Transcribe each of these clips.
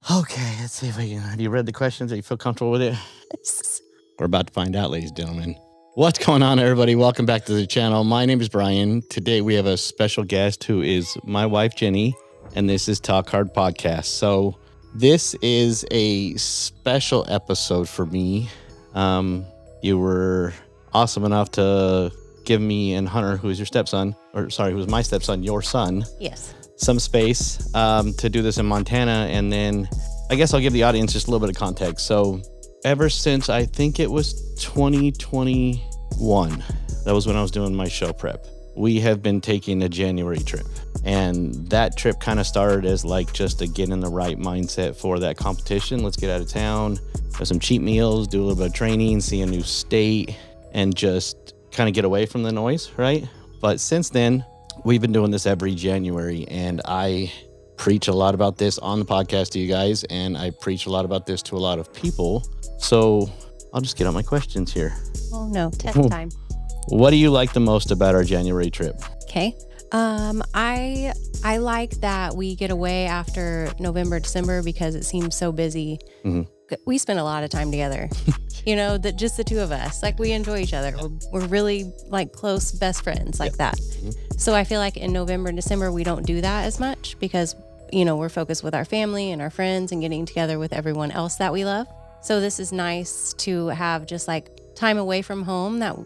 Okay, let's see if we can. Have you read the questions? Are you feel comfortable with it? We're about to find out, ladies and gentlemen. What's going on, everybody? Welcome back to the channel. My name is Brian. Today we have a special guest who is my wife, Jenny, and this is Talk Hard Podcast. So this is a special episode for me. You were awesome enough to give me and Hunter, who is your stepson, who was my stepson, your son. Yes. Some space to do this in Montana. And then I guess I'll give the audience just a little bit of context. So ever since I think it was 2021, that was when I was doing my show prep, we have been taking a January trip. And that trip kind of started as like just to get in the right mindset for that competition. Let's get out of town, have some cheap meals, do a little bit of training, see a new state, and just kind of get away from the noise, right? But since then, we've been doing this every January, and I preach a lot about this on the podcast to you guys, and I preach a lot about this to a lot of people. So I'll just get out my questions here. Oh no, test time. What do you like the most about our January trip? Okay. I like that we get away after November, December because it seems so busy. Mm-hmm. We spend a lot of time together, that just the two of us, like we enjoy each other. We're really like close best friends like that. Mm-hmm. So I feel like in November and December, we don't do that as much because, we're focused with our family and our friends and getting together with everyone else that we love. So this is nice to have just like time away from home that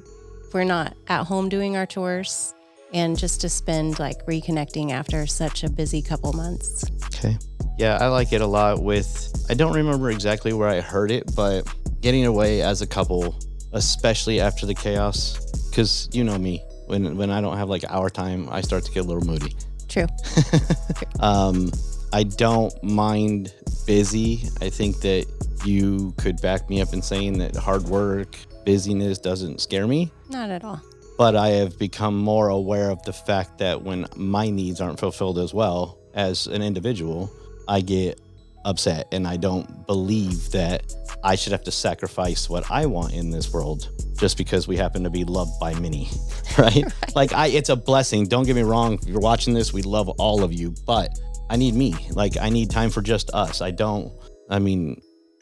we're not at home doing our chores and just to spend like reconnecting after such a busy couple months. Okay. Yeah, I like it a lot I don't remember exactly where I heard it, but getting away as a couple, especially after the chaos, because you know me, when I don't have like our time, I start to get a little moody. True. I don't mind busy. I think that you could back me up in saying that hard work, busyness doesn't scare me. Not at all. But I have become more aware of the fact that when my needs aren't fulfilled as well as an individual, I get upset, and I don't believe that I should have to sacrifice what I want in this world just because we happen to be loved by many, right? Like it's a blessing. Don't get me wrong. If you're watching this, we love all of you, but I need me. Like I need time for just us.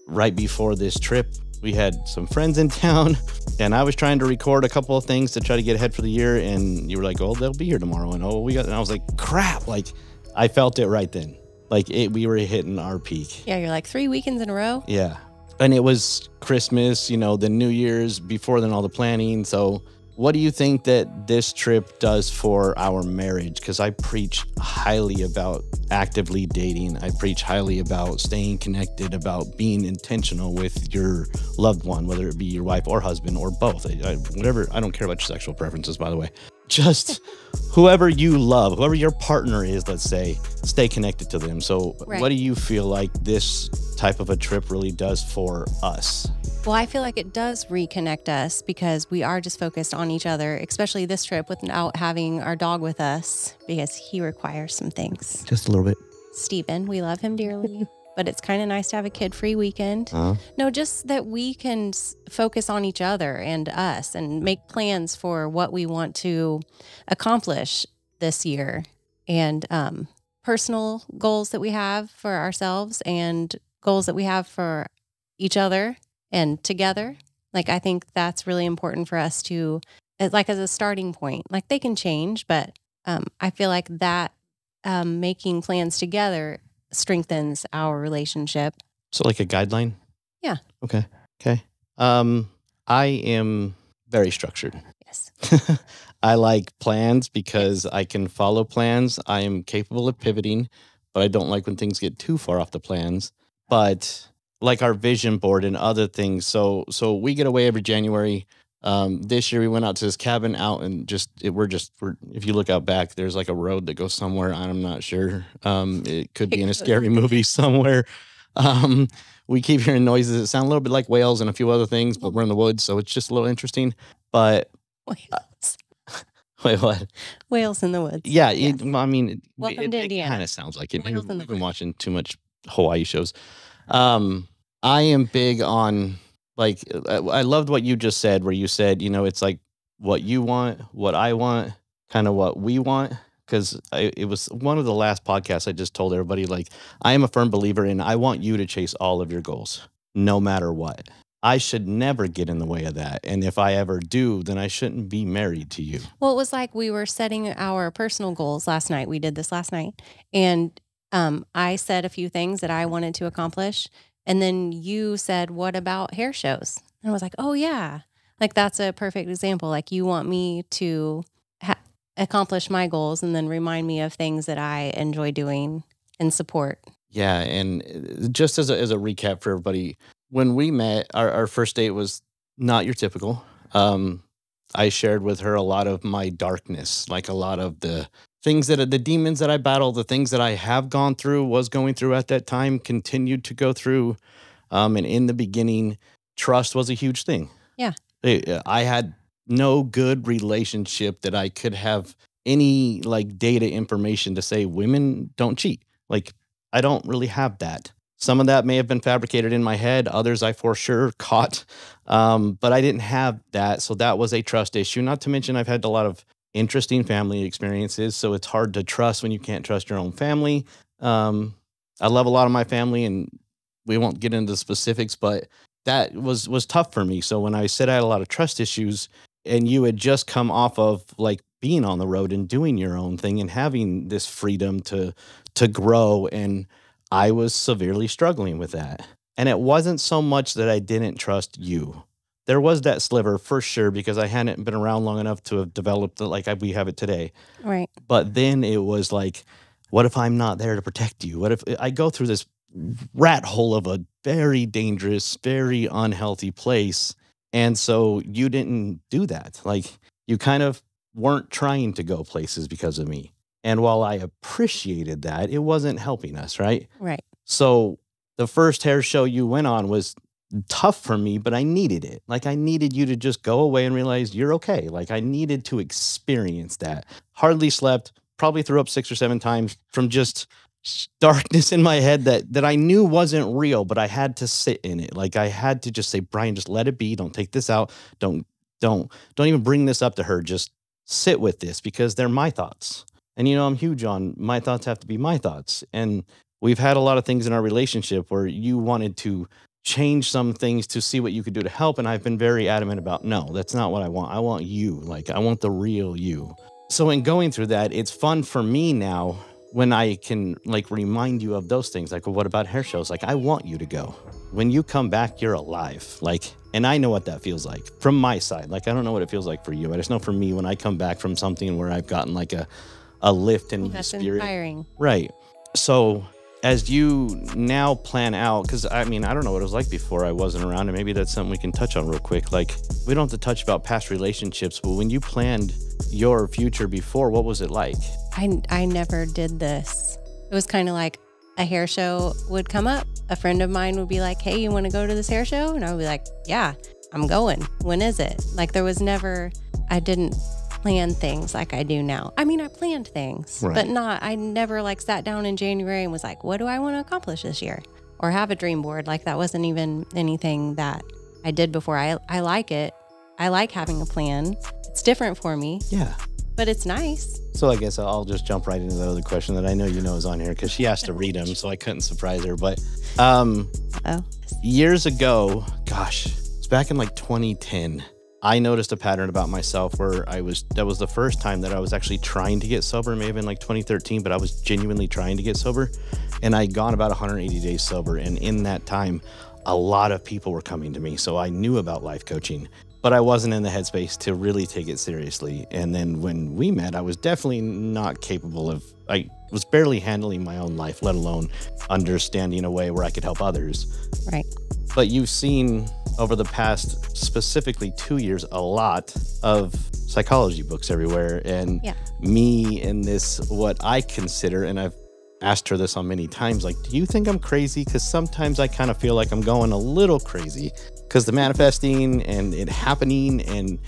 Right before this trip, we had some friends in town, and I was trying to record a couple of things to try to get ahead for the year, and you were like, oh, they'll be here tomorrow, and and I was like, crap. Like I felt it right then. Like we were hitting our peak. Yeah, you're like 3 weekends in a row. Yeah. And it was Christmas, the New Year's, before then all the planning. So what do you think that this trip does for our marriage? Because I preach highly about actively dating. I preach highly about staying connected, about being intentional with your loved one, whether it be your wife or husband or both. Whatever. I don't care about your sexual preferences, by the way. Just whoever you love, whoever your partner is, let's say, stay connected to them. So What do you feel like this type of a trip really does for us? Well, I feel like it does reconnect us because we are just focused on each other, especially this trip without having our dog with us because he requires some things. Just a little bit. Steven, we love him dearly, but it's kind of nice to have a kid-free weekend. No, just that we can focus on each other and us and make plans for what we want to accomplish this year and personal goals that we have for ourselves and goals that we have for each other and together. Like, I think that's really important for us to, like, as a starting point. Like, they can change, but I feel like that making plans together strengthens our relationship. So like a guideline? Yeah. Okay. I am very structured. Yes. I like plans because I can follow plans. I am capable of pivoting, but I don't like when things get too far off the plans. But like our vision board and other things. So we get away every January. This year we went out to this cabin out and we're if you look out back, there's like a road that goes somewhere. I'm not sure. It could be in a scary movie somewhere. We keep hearing noises that sound a little bit like whales and a few other things, but we're in the woods. So it's just a little interesting, but whales. Wait, what? Whales in the woods. Yeah. Yes. Welcome to Indiana. It kind of sounds like it. Whales in the We've been woods. watching too much Hawaii shows. I am big on, like, I loved what you just said, where you said, it's like what you want, what I want, kind of what we want. because it was one of the last podcasts I just told everybody, like, I am a firm believer in I want you to chase all of your goals, no matter what. I should never get in the way of that. And if I ever do, then I shouldn't be married to you. Well, it was like we were setting our personal goals last night. We did this last night. And I said a few things that I wanted to accomplish. And then you said, what about hair shows? And I was like, oh, yeah. Like, that's a perfect example. Like, you want me to accomplish my goals and then remind me of things that I enjoy doing and support. Yeah. And just as a recap for everybody, when we met, our first date was not your typical. I shared with her a lot of my darkness, like a lot of the things the demons that I battle, the things that I have gone through, was going through at that time, continued to go through. And in the beginning, trust was a huge thing. Yeah. I had no good relationship that I could have any like data information to say women don't cheat. Like, I don't really have that. Some of that may have been fabricated in my head. Others I for sure caught. But I didn't have that. So that was a trust issue. Not to mention I've had a lot of interesting family experiences. So it's hard to trust when you can't trust your own family. I love a lot of my family, and we won't get into the specifics, but that was tough for me. So when I said I had a lot of trust issues, and you had just come off of like being on the road and doing your own thing and having this freedom to grow, and I was severely struggling with that. And it wasn't so much that I didn't trust you. There was that sliver for sure, because I hadn't been around long enough to have developed it like we have it today. Right. But then it was like, what if I'm not there to protect you? What if I go through this rat hole of a very dangerous, very unhealthy place? And so you didn't do that. Like, you kind of weren't trying to go places because of me. And while I appreciated that, it wasn't helping us, right? Right. So the first hair show you went on was tough for me, but I needed it. Like, I needed you to just go away and realize you're okay. Like, I needed to experience that. Hardly slept, probably threw up 6 or 7 times from just darkness in my head that I knew wasn't real, but I had to sit in it. Like, I had to just say, Brian, just let it be. Don't take this out. Don't even bring this up to her. Just sit with this, because they're my thoughts. And, you know, I'm huge on my thoughts have to be my thoughts. And we've had a lot of things in our relationship where you wanted to change some things to see what you could do to help. And I've been very adamant about, no, that's not what I want. I want you. Like, I want the real you. So in going through that, it's fun for me now when I can like remind you of those things. Like, well, what about hair shows? Like, I want you to go. When you come back, you're alive. Like, and I know what that feels like from my side. Like, I don't know what it feels like for you. I just know for me, when I come back from something where I've gotten like a lift in the spirit. Inspiring. Right. So as you now plan out, because I mean, I don't know what it was like before I wasn't around, and maybe that's something we can touch on real quick. Like, we don't have to touch about past relationships, but when you planned your future before, what was it like? I never did this. It was kind of like a hair show would come up. A friend of mine would be like, hey, you want to go to this hair show? And I would be like, yeah, I'm going. When is it? Like, there was never, I didn't plan things like I do now. I mean, I planned things, right, but I never like sat down in January and was like, what do I want to accomplish this year? Or have a dream board. Like, that wasn't even anything that I did before. I like it. I like having a plan. It's different for me. Yeah. But it's nice. So I guess I'll just jump right into the other question that I know you know is on here, because she asked to read them, so I couldn't surprise her. But years ago, gosh, it's back in like 2010, I noticed a pattern about myself where that was the first time that I was actually trying to get sober. It may have been like 2013, but I was genuinely trying to get sober. And I'd gone about 180 days sober. And in that time, a lot of people were coming to me. So I knew about life coaching, but I wasn't in the headspace to really take it seriously. And then when we met, I was definitely not capable of, I was barely handling my own life, let alone understanding a way where I could help others. Right. But you've seen over the past specifically 2 years, a lot of psychology books everywhere. And me in this, what I consider, and I've asked her this on many times, like, do you think I'm crazy? Because sometimes I kind of feel like I'm going a little crazy, because the manifesting and it happening and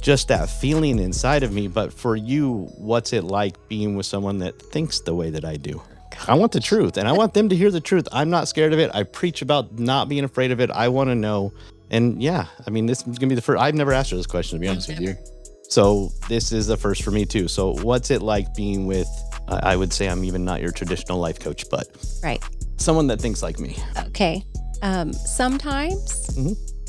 just that feeling inside of me. But for you, what's it like being with someone that thinks the way that I do? I want the truth, and I want them to hear the truth. I'm not scared of it. I preach about not being afraid of it. I want to know. And yeah, I mean, this is going to be the first. I've never asked her this question, to be honest with you. So this is the first for me too. So what's it like being with, I would say I'm even not your traditional life coach, but Right. someone that thinks like me. Okay. Sometimes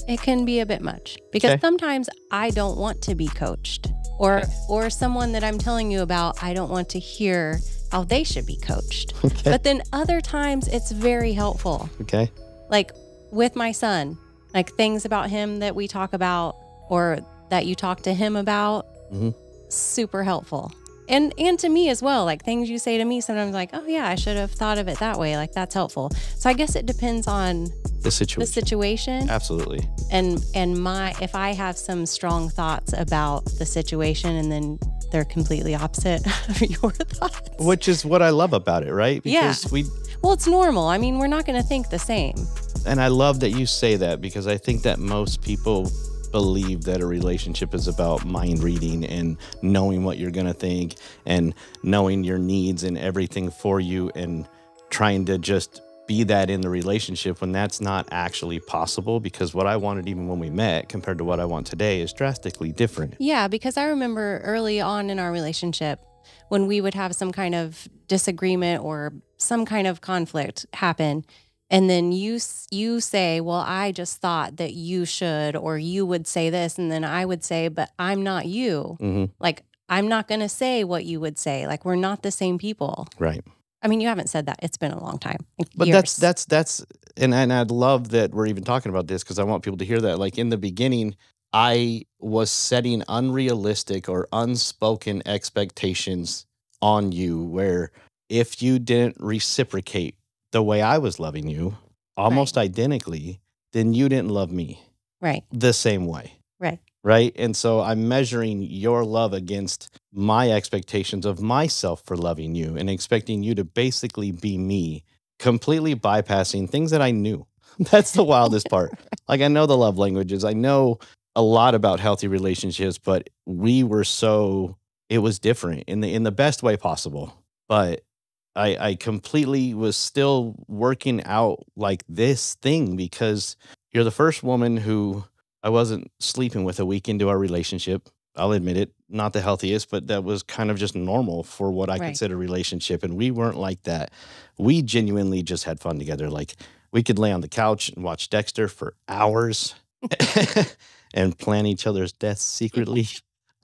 it can be a bit much because sometimes I don't want to be coached or someone that I'm telling you about, I don't want to hear how they should be coached. But then other times it's very helpful. Okay. Like with my son, like things about him that we talk about or that you talk to him about, super helpful. And to me as well, like things you say to me sometimes like, oh yeah, I should have thought of it that way. Like that's helpful. So I guess it depends on the situation. Absolutely. And if I have some strong thoughts about the situation and then they're completely opposite of your thoughts. Which is what I love about it, right? Because well, it's normal. I mean, we're not going to think the same. And I love that you say that because I think that most people believe that a relationship is about mind reading and knowing what you're going to think and knowing your needs and everything for you and trying to just be that in the relationship when that's not actually possible, because what I wanted even when we met compared to what I want today is drastically different. Yeah, because I remember early on in our relationship when we would have some kind of disagreement or some kind of conflict happen. And then you say, well, I just thought that you should, or you would say this. And then I would say, but I'm not you. Like, I'm not going to say what you would say. Like, we're not the same people. Right. I mean, you haven't said that. It's been a long time. But years. that's, and I'd love that we're even talking about this because I want people to hear that. Like in the beginning, I was setting unrealistic or unspoken expectations on you where if you didn't reciprocate the way I was loving you, almost identically, then you didn't love me the same way. Right. And so I'm measuring your love against my expectations of myself for loving you and expecting you to basically be me, completely bypassing things that I knew. That's the wildest part. Like I know the love languages. I know a lot about healthy relationships, but it was different in the best way possible. But I completely was still working out like this thing because you're the first woman who I wasn't sleeping with a week into our relationship. I'll admit it, not the healthiest, but that was kind of just normal for what I consider a relationship. And we weren't like that. We genuinely just had fun together. Like we could lay on the couch and watch Dexter for hours and plan each other's deaths secretly.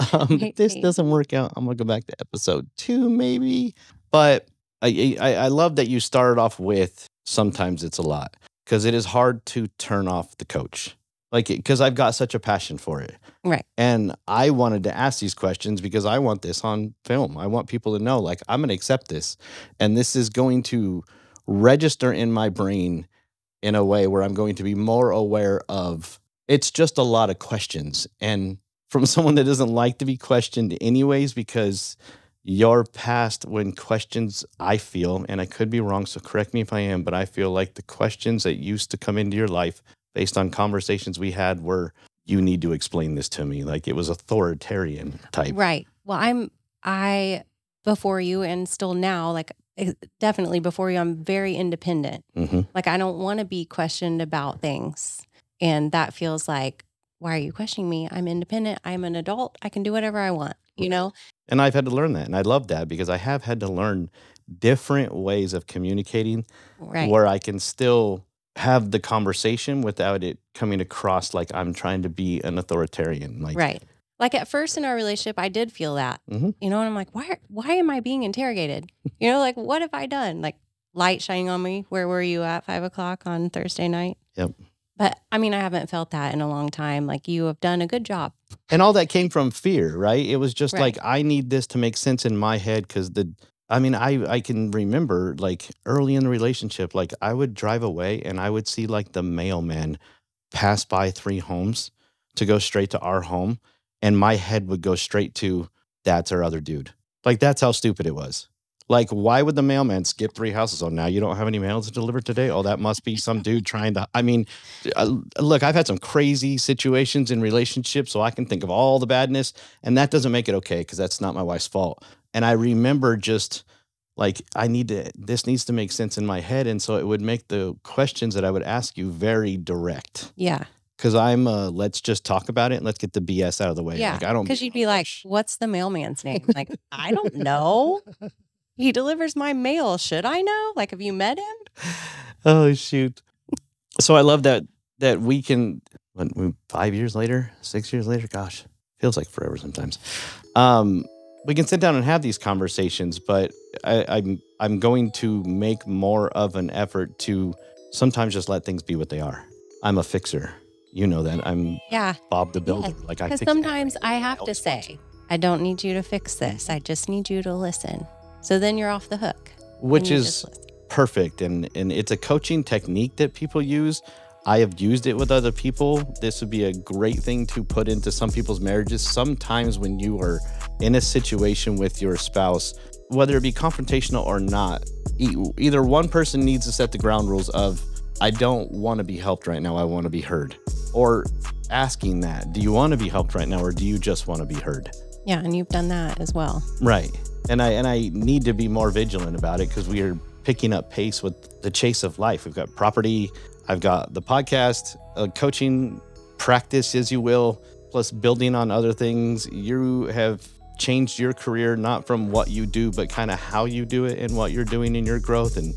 If this doesn't work out, I'm going to go back to episode 2 maybe. But I love that you started off with sometimes it's a lot because it is hard to turn off the coach. Like, because I've got such a passion for it. Right. And I wanted to ask these questions because I want this on film. I want people to know, like, I'm going to accept this. And this is going to register in my brain in a way where I'm going to be more aware of it's just a lot of questions. And from someone that doesn't like to be questioned anyways, because your past when questions, I feel, and I could be wrong, so correct me if I am, but I feel like the questions that used to come into your life based on conversations we had were, you need to explain this to me. Like it was authoritarian type. Right. Well, I before you and still now, like definitely before you, I'm very independent. Like I don't want to be questioned about things. And that feels like, why are you questioning me? I'm independent. I'm an adult. I can do whatever I want, you know? And I've had to learn that. And I love that because I have had to learn different ways of communicating where I can still have the conversation without it coming across like I'm trying to be an authoritarian. Like, Like at first in our relationship, I did feel that, you know, and I'm like, why am I being interrogated? You know, like, what have I done? Like light shining on me. Where were you at 5:00 on Thursday night? Yep. But I mean, I haven't felt that in a long time. Like you have done a good job. And all that came from fear, right? It was just like, I need this to make sense in my head because I can remember like early in the relationship, like I would drive away and I would see like the mailman pass by 3 homes to go straight to our home. And my head would go straight to, that's our other dude. Like that's how stupid it was. Like, why would the mailman skip 3 houses? Oh, now you don't have any mail to deliver today? Oh, that must be some dude trying to, look, I've had some crazy situations in relationships, so I can think of all the badness, and that doesn't make it okay because that's not my wife's fault. And I remember just like, this needs to make sense in my head. And so it would make the questions that I would ask you very direct. Yeah. Because I'm let's just talk about it and let's get the BS out of the way. Yeah. Like, I don't, Because you'd be like, what's the mailman's name? Like, I don't know. He delivers my mail. Should I know? Like, have you met him? oh, shoot. So I love that we can, 5 years later, 6 years later, gosh, feels like forever sometimes. We can sit down and have these conversations, but I'm going to make more of an effort to sometimes just let things be what they are. I'm a fixer. You know that. I'm Bob the Builder. Yes. Like, I because fix sometimes everything. I have to say, I don't need you to fix this. I just need you to listen. So then you're off the hook. Which is perfect. And it's a coaching technique that people use. I have used it with other people. This would be a great thing to put into some people's marriages. Sometimes when you are in a situation with your spouse, whether it be confrontational or not, either one person needs to set the ground rules of, I don't want to be helped right now. I want to be heard. Or asking that, do you want to be helped right now, or do you just want to be heard? Yeah, and you've done that as well. Right. And I need to be more vigilant about it because we are picking up pace with the chase of life. We've got property. I've got the podcast, coaching practice, as you will, plus building on other things. You have changed your career, not from what you do, but kind of how you do it and what you're doing in your growth. And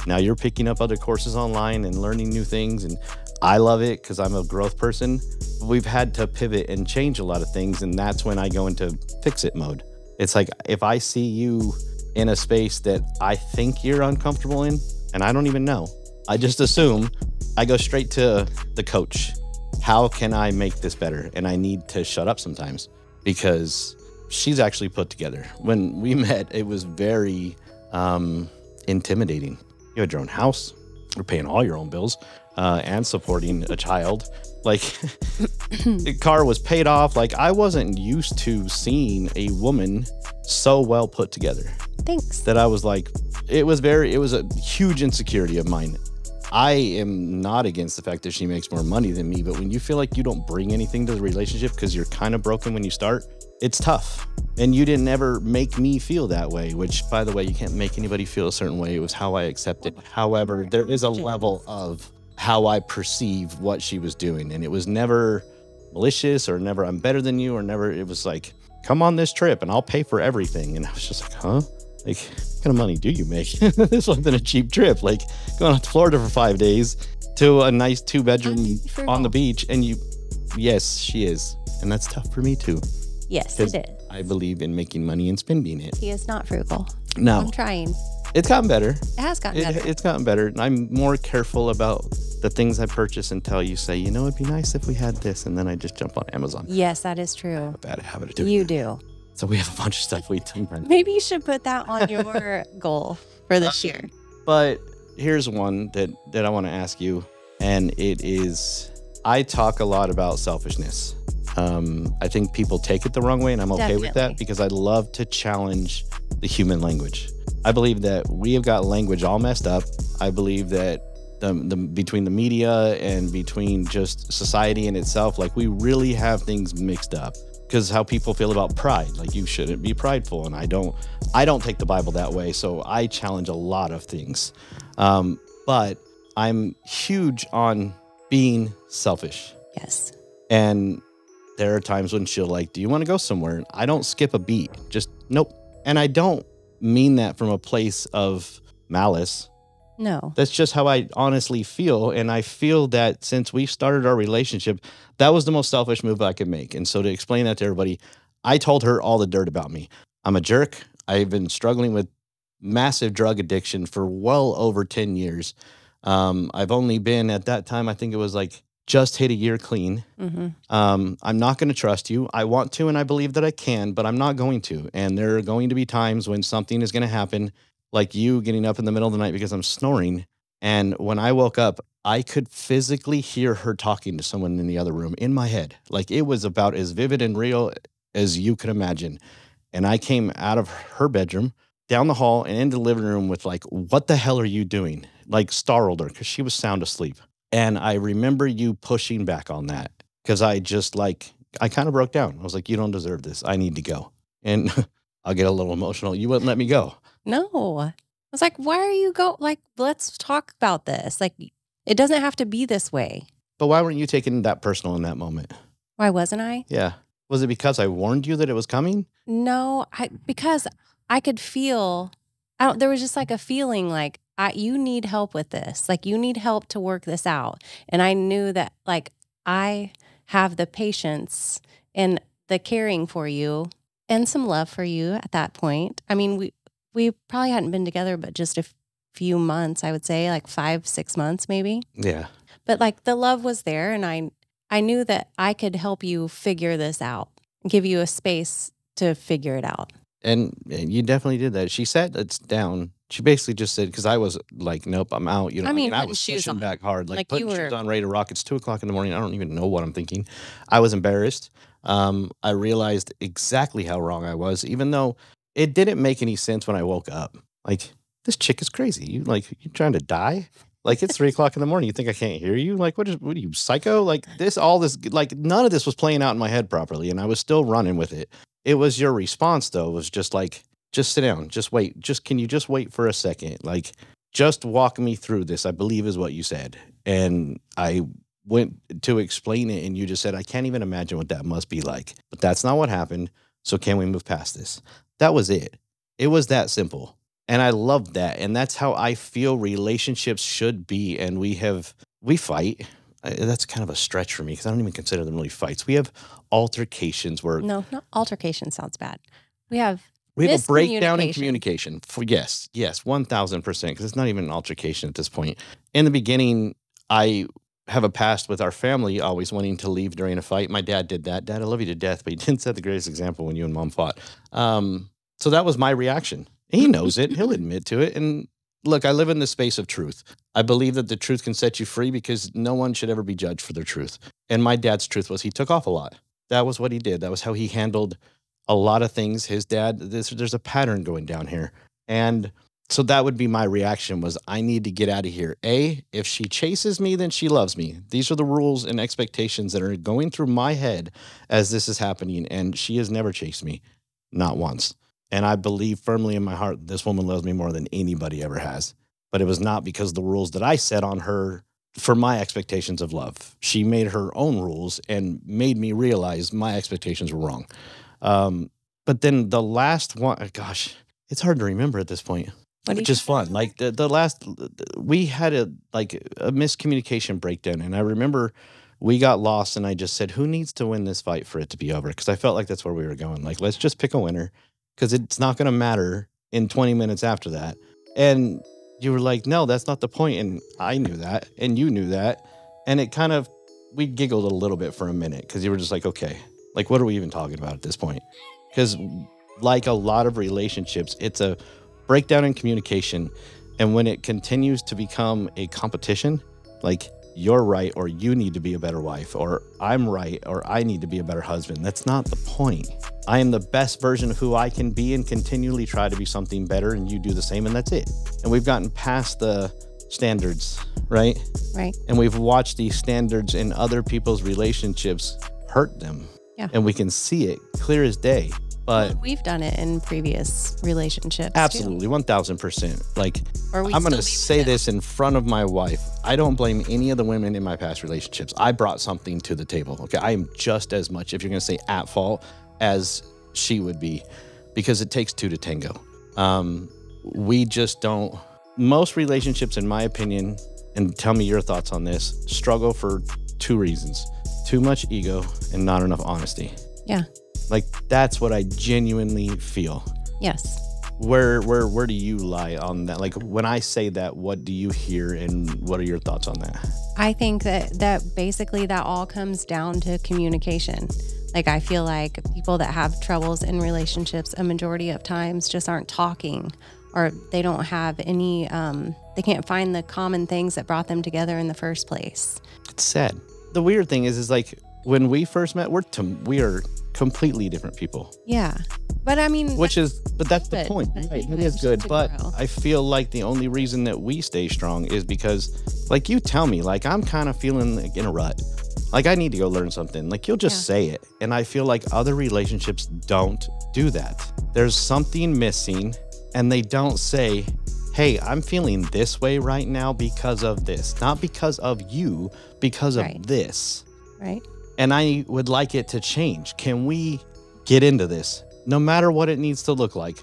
now you're picking up other courses online and learning new things. And I love it because I'm a growth person. We've had to pivot and change a lot of things. And that's when I go into fix it mode. It's like, if I see you in a space that I think you're uncomfortable in, and I don't even know, I just assume, I go straight to the coach. How can I make this better? And I need to shut up sometimes because she's actually put together. When we met, it was very intimidating. You had your own house, you're paying all your own bills, and supporting a child. Like, the car was paid off. Like, I wasn't used to seeing a woman so well put together. Thanks. That I was like, it was a huge insecurity of mine. I am not against the fact that she makes more money than me, but when you feel like you don't bring anything to the relationship because you're kind of broken when you start, it's tough. And you didn't ever make me feel that way, which, by the way, you can't make anybody feel a certain way. It was how I accepted. However, there is a level of how I perceive what she was doing. And it was never malicious or never I'm better than you or never. It was like, come on this trip and I'll pay for everything. And I was just like, huh? Like, what kind of money do you make? This wasn't a cheap trip. Like, going out to Florida for 5 days to a nice 2-bedroom on the beach. And yes, she is. And that's tough for me too. Yes, it is. I believe in making money and spending it. He is not frugal. No. I'm trying. It's gotten better. It has gotten better. It's gotten better. I'm more careful about the things I purchase until you say, you know, it'd be nice if we had this. And then I just jump on Amazon. Yes, that is true. A bad habit of doing You that. do. So we have a bunch of stuff we do. Maybe you should put that on your goal for this year. But here's one that I want to ask you. And it is, I talk a lot about selfishness. I think people take it the wrong way, and I'm okay with that because I love to challenge the human language. I believe that we have got language all messed up. I believe that between the media and between just society in itself, like, we really have things mixed up. Because how people feel about pride, like, you shouldn't be prideful, and I don't take the Bible that way. So I challenge a lot of things, but I'm huge on being selfish. Yes. And there are times when she'll like, do you want to go somewhere? I don't skip a beat. Just nope. And I don't mean that from a place of malice. No. That's just how I honestly feel. And I feel that since we started our relationship, that was the most selfish move I could make. And so to explain that to everybody, I told her all the dirt about me. I'm a jerk. I've been struggling with massive drug addiction for well over 10 years. I've only been, at that time, I think it was like just hit a year clean. Mm-hmm. I'm not going to trust you. I want to, and I believe that I can, but I'm not going to. And there are going to be times when something is going to happen, like you getting up in the middle of the night because I'm snoring. And when I woke up, I could physically hear her talking to someone in the other room in my head. Like, it was about as vivid and real as you could imagine. And I came out of her bedroom, down the hall, and into the living room with like, what the hell are you doing? Like, startled her because she was sound asleep. And I remember you pushing back on that because I kind of broke down. I was like, you don't deserve this. I need to go. And I'll get a little emotional. You wouldn't let me go. No. I was like, why are you like, let's talk about this. Like, it doesn't have to be this way. But why weren't you taking that personal in that moment? Why wasn't I? Yeah. Was it because I warned you that it was coming? No, because I could feel, there was just like a feeling like, you need help with this. Like, you need help to work this out. And I knew that, like, I have the patience and the caring for you and some love for you at that point. I mean, we probably hadn't been together, but just a few months, I would say, like 5-6 months maybe. Yeah. But like the love was there, and I knew that I could help you figure this out, give you a space to figure it out. And you definitely did that. She sat us down. She basically just said, because I was like, nope, I'm out. You know, I was pushing back hard, like putting shoes on, ready to rock. It's 2:00 in the morning. I don't even know what I'm thinking. I was embarrassed. I realized exactly how wrong I was, even though it didn't make any sense when I woke up. Like, this chick is crazy. You trying to die? Like, it's 3:00 in the morning. You think I can't hear you? Like, what are you, psycho? Like, like, none of this was playing out in my head properly, and I was still running with it. It was your response, though, was just like, just sit down, just wait. Can you just wait for a second? Like, just walk me through this, I believe is what you said. And I went to explain it, and you just said, I can't even imagine what that must be like. But that's not what happened, so can we move past this? That was it. It was that simple. And I loved that. And that's how I feel relationships should be. And we fight. That's kind of a stretch for me because I don't even consider them really fights. We have altercations where... No, not altercation sounds bad. We have a breakdown in communication. Yes, 1,000%, because it's not even an altercation at this point. In the beginning, I have a past with our family always wanting to leave during a fight. My dad did that. Dad, I love you to death, but he didn't set the greatest example when you and Mom fought. So that was my reaction. He knows it. He'll admit to it. And look, I live in the space of truth. I believe that the truth can set you free because no one should ever be judged for their truth. And my dad's truth was he took off a lot. That was what he did. That was how he handled a lot of things. His dad, there's a pattern going down here. And so that would be my reaction was I need to get out of here. If she chases me, then she loves me. These are the rules and expectations that are going through my head as this is happening. And she has never chased me, not once. And I believe firmly in my heart this woman loves me more than anybody ever has. But it was not because of the rules that I set on her for my expectations of love. She made her own rules and made me realize my expectations were wrong. But then the last one, gosh, it's hard to remember at this point, which is fun. Like the last, we had a miscommunication breakdown. And I remember we got lost and I just said, who needs to win this fight for it to be over? Because I felt like that's where we were going. Like, let's just pick a winner. Because it's not going to matter in 20 minutes after that. And you were like, no, that's not the point. And I knew that. And you knew that. And it kind of, we giggled a little bit for a minute because you were just like, okay, like, what are we even talking about at this point? Because like a lot of relationships, it's a breakdown in communication. And when it continues to become a competition, like you're right, or you need to be a better wife, or I'm right, or I need to be a better husband. That's not the point. I am the best version of who I can be and continually try to be something better, and you do the same, and that's it. And we've gotten past the standards, right? Right. And we've watched these standards in other people's relationships hurt them. Yeah. And we can see it clear as day. But we've done it in previous relationships. Absolutely, 1,000%. Like, I'm going to say this in front of my wife. I don't blame any of the women in my past relationships. I brought something to the table. Okay, I am just as much, if you're going to say at fault, as she would be, because it takes two to tango. We just don't. Most relationships, in my opinion, and tell me your thoughts on this, struggle for two reasons: too much ego and not enough honesty. Yeah. Like, that's what I genuinely feel. Yes. Where do you lie on that? Like, when I say that, what do you hear and what are your thoughts on that? I think that basically that all comes down to communication. Like, I feel like people that have troubles in relationships a majority of times just aren't talking, or they don't have any, they can't find the common things that brought them together in the first place. It's sad. The weird thing is like, when we first met, we are completely different people. Yeah. But I mean, but that's the point. Right. It is good. But I feel like the only reason that we stay strong is because, like, you tell me, like, I'm kind of feeling like in a rut. Like, I need to go learn something. Like, you'll just say it. And I feel like other relationships don't do that. There's something missing and they don't say, hey, I'm feeling this way right now because of this, not because of you, because of this. Right. And I would like it to change. Can we get into this? No matter what it needs to look like,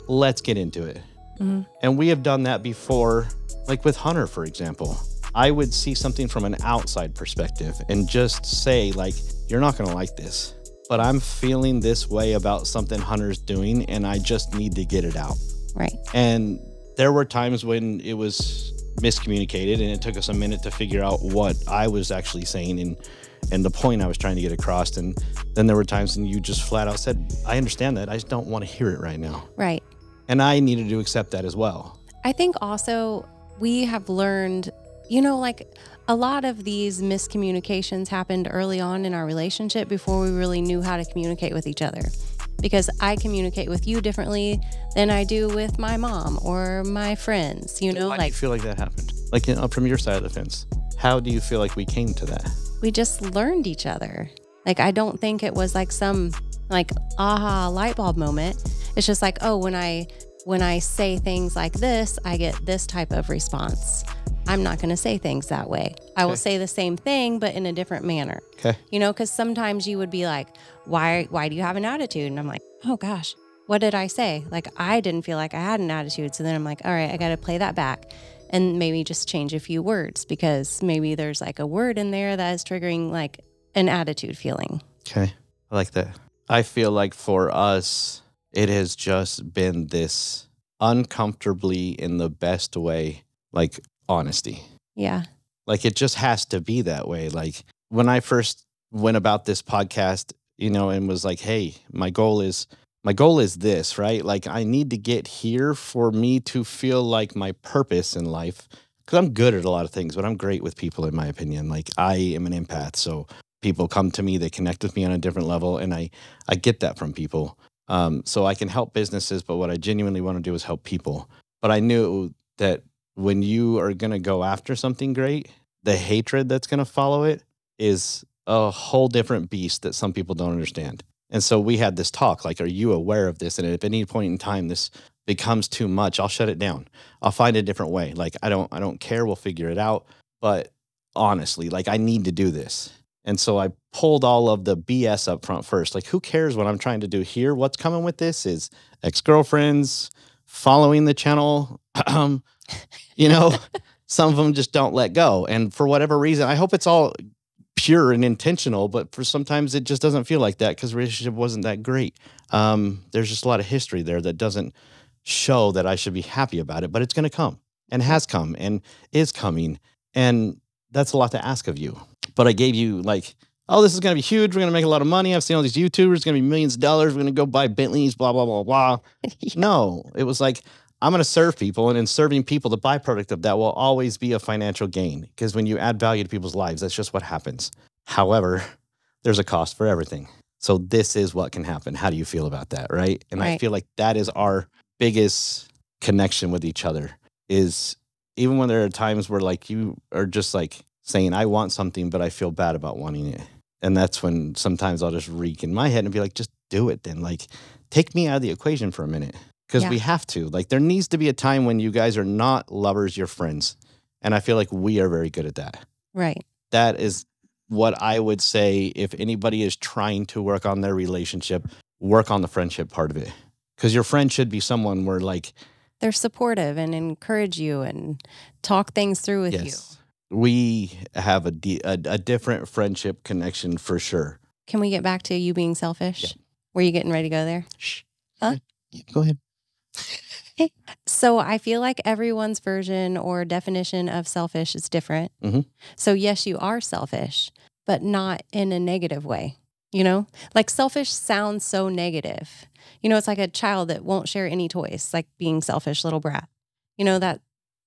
let's get into it. Mm-hmm. And we have done that before, like with Hunter, for example. I would see something from an outside perspective and just say, like, you're not going to like this, but I'm feeling this way about something Hunter's doing, and I just need to get it out. Right. And there were times when it was miscommunicated, and it took us a minute to figure out what I was actually saying and the point I was trying to get across. And then there were times when you just flat out said, I understand that. I just don't want to hear it right now. Right. And I needed to accept that as well. I think also we have learned, you know, like a lot of these miscommunications happened early on in our relationship before we really knew how to communicate with each other. Because I communicate with you differently than I do with my mom or my friends, you know? Why do you feel like that happened? Like from your side of the fence, how do you feel like we came to that? We just learned each other. Like, I don't think it was like some like aha light bulb moment. It's just like, oh, when I say things like this, I get this type of response. I'm not going to say things that way. I will say the same thing, but in a different manner. Okay. You know, because sometimes you would be like, why do you have an attitude? And I'm like, oh gosh, what did I say? Like, I didn't feel like I had an attitude. So then I'm like, all right, I got to play that back and maybe just change a few words, because maybe there's like a word in there that is triggering like an attitude feeling. Okay. I like that. I feel like for us, it has just been this uncomfortably, in the best way, like honesty. Yeah. Like it just has to be that way. Like when I first went about this podcast, you know, and was like, hey, my goal is this, right? Like I need to get here for me to feel like my purpose in life. Because I'm good at a lot of things, but I'm great with people, in my opinion. Like I am an empath. So people come to me, they connect with me on a different level. And I get that from people. So I can help businesses, but what I genuinely want to do is help people. But I knew that when you are going to go after something great, the hatred that's going to follow it is a whole different beast that some people don't understand. And so we had this talk, like, are you aware of this? And if at any point in time this becomes too much, I'll shut it down. I'll find a different way. Like, I don't care. We'll figure it out. But honestly, like, I need to do this. And so I pulled all of the BS up front first. Like, who cares what I'm trying to do here? What's coming with this is ex-girlfriends, following the channel. You know, some of them just don't let go. And for whatever reason, I hope it's all pure and intentional, but for sometimes it just doesn't feel like that because the relationship wasn't that great. There's just a lot of history there that doesn't show that I should be happy about it, but it's going to come and has come and is coming. And that's a lot to ask of you. But I gave you like, oh, this is going to be huge. We're going to make a lot of money. I've seen all these YouTubers. It's going to be millions of dollars. We're going to go buy Bentleys, blah, blah, blah, blah. Yeah. No, it was like, I'm going to serve people. And in serving people, the byproduct of that will always be a financial gain. Because when you add value to people's lives, that's just what happens. However, there's a cost for everything. So this is what can happen. How do you feel about that, right? And I feel like that is our biggest connection with each other, is even when there are times where like you are just like saying, I want something, but I feel bad about wanting it. And that's when sometimes I'll just reek in my head and be like, just do it then. Like, take me out of the equation for a minute. Because we have to. Like, there needs to be a time when you guys are not lovers, you're friends. And I feel like we are very good at that. Right. That is what I would say. If anybody is trying to work on their relationship, work on the friendship part of it. Because your friend should be someone where, like, they're supportive and encourage you and talk things through with you. We have a different friendship connection for sure. Can we get back to you being selfish? Yeah. Were you getting ready to go there? Shh. Huh? Go ahead. So I feel like everyone's version or definition of selfish is different. Mm-hmm. So yes, you are selfish, but not in a negative way. You know, like selfish sounds so negative. You know, it's like a child that won't share any toys, like being selfish little brat. You know, that's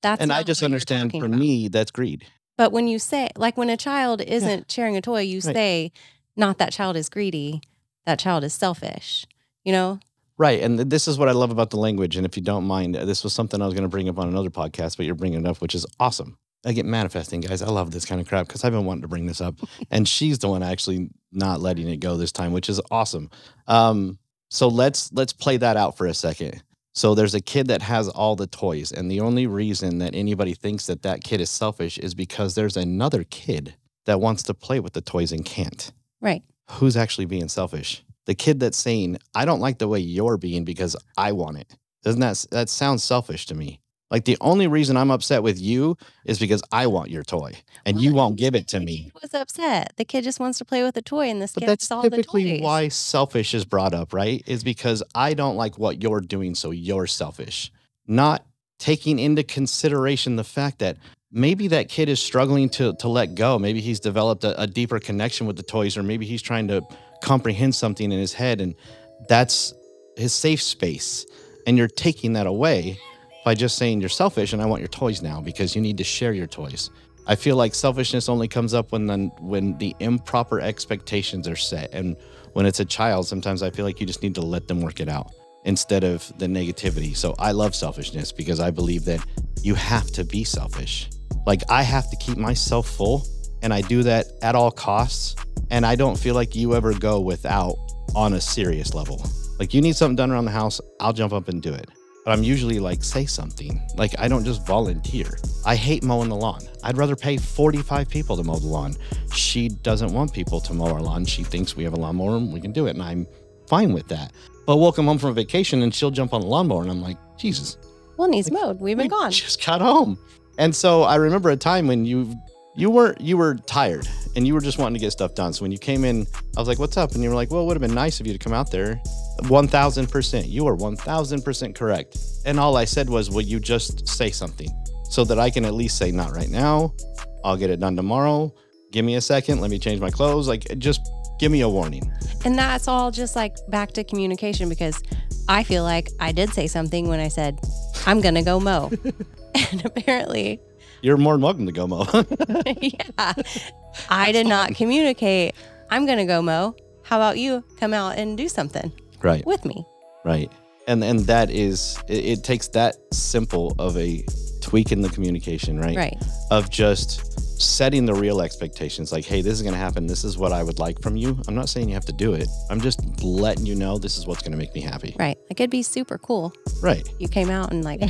and I just understand for me, that's greed. But when you say, like when a child isn't sharing a toy, you say, not that child is greedy, that child is selfish, you know? Right. And this is what I love about the language. And if you don't mind, this was something I was going to bring up on another podcast, but you're bringing it up, which is awesome. I get manifesting, guys. I love this kind of crap because I've been wanting to bring this up. And she's the one actually not letting it go this time, which is awesome. So let's play that out for a second. So there's a kid that has all the toys, and the only reason that anybody thinks that that kid is selfish is because there's another kid that wants to play with the toys and can't. Right. Who's actually being selfish? The kid that's saying, I don't like the way you're being because I want it. Doesn't that sounds selfish to me? Like the only reason I'm upset with you is because I want your toy and you won't give it to me. The kid was upset. The kid just wants to play with the toy, and this But kid that's saw the typically toys. why selfish is brought up, right? Is because I don't like what you're doing, so you're selfish. Not taking into consideration the fact that maybe that kid is struggling to let go. Maybe he's developed a deeper connection with the toys, or maybe he's trying to comprehend something in his head, and that's his safe space. And you're taking that away by just saying you're selfish and I want your toys now because you need to share your toys. I feel like selfishness only comes up when the improper expectations are set. And when it's a child, sometimes I feel like you just need to let them work it out instead of the negativity. So I love selfishness because I believe that you have to be selfish. Like I have to keep myself full, and I do that at all costs. And I don't feel like you ever go without on a serious level. Like you need something done around the house, I'll jump up and do it. But I'm usually like, say something. Like I don't just volunteer. I hate mowing the lawn. I'd rather pay 45 people to mow the lawn. She doesn't want people to mow our lawn. She thinks we have a lawnmower and we can do it. And I'm fine with that. But we'll come home from vacation and she'll jump on the lawnmower. And I'm like, Jesus. Well, needs mowed. We've been gone. Just got home. And so I remember a time when you were tired and you were just wanting to get stuff done. So when you came in, I was like, what's up? And you were like, well, it would have been nice of you to come out there. 1000%. You are 1000% correct. And all I said was, will you just say something so that I can at least say, not right now. I'll get it done tomorrow. Give me a second. Let me change my clothes. Like, just give me a warning. And that's all just like back to communication, because I feel like I did say something when I said, I'm going to go mow. And apparently you're more than welcome to go mow. Yeah. I did not communicate. I'm going to go mow. How about you come out and do something right with me? Right. And that is, it takes that simple of a tweak in the communication, right? Right. Of just setting the real expectations. Like, hey, this is going to happen. This is what I would like from you. I'm not saying you have to do it. I'm just letting you know this is what's going to make me happy. Right. Like it'd be super cool. Right. You came out and like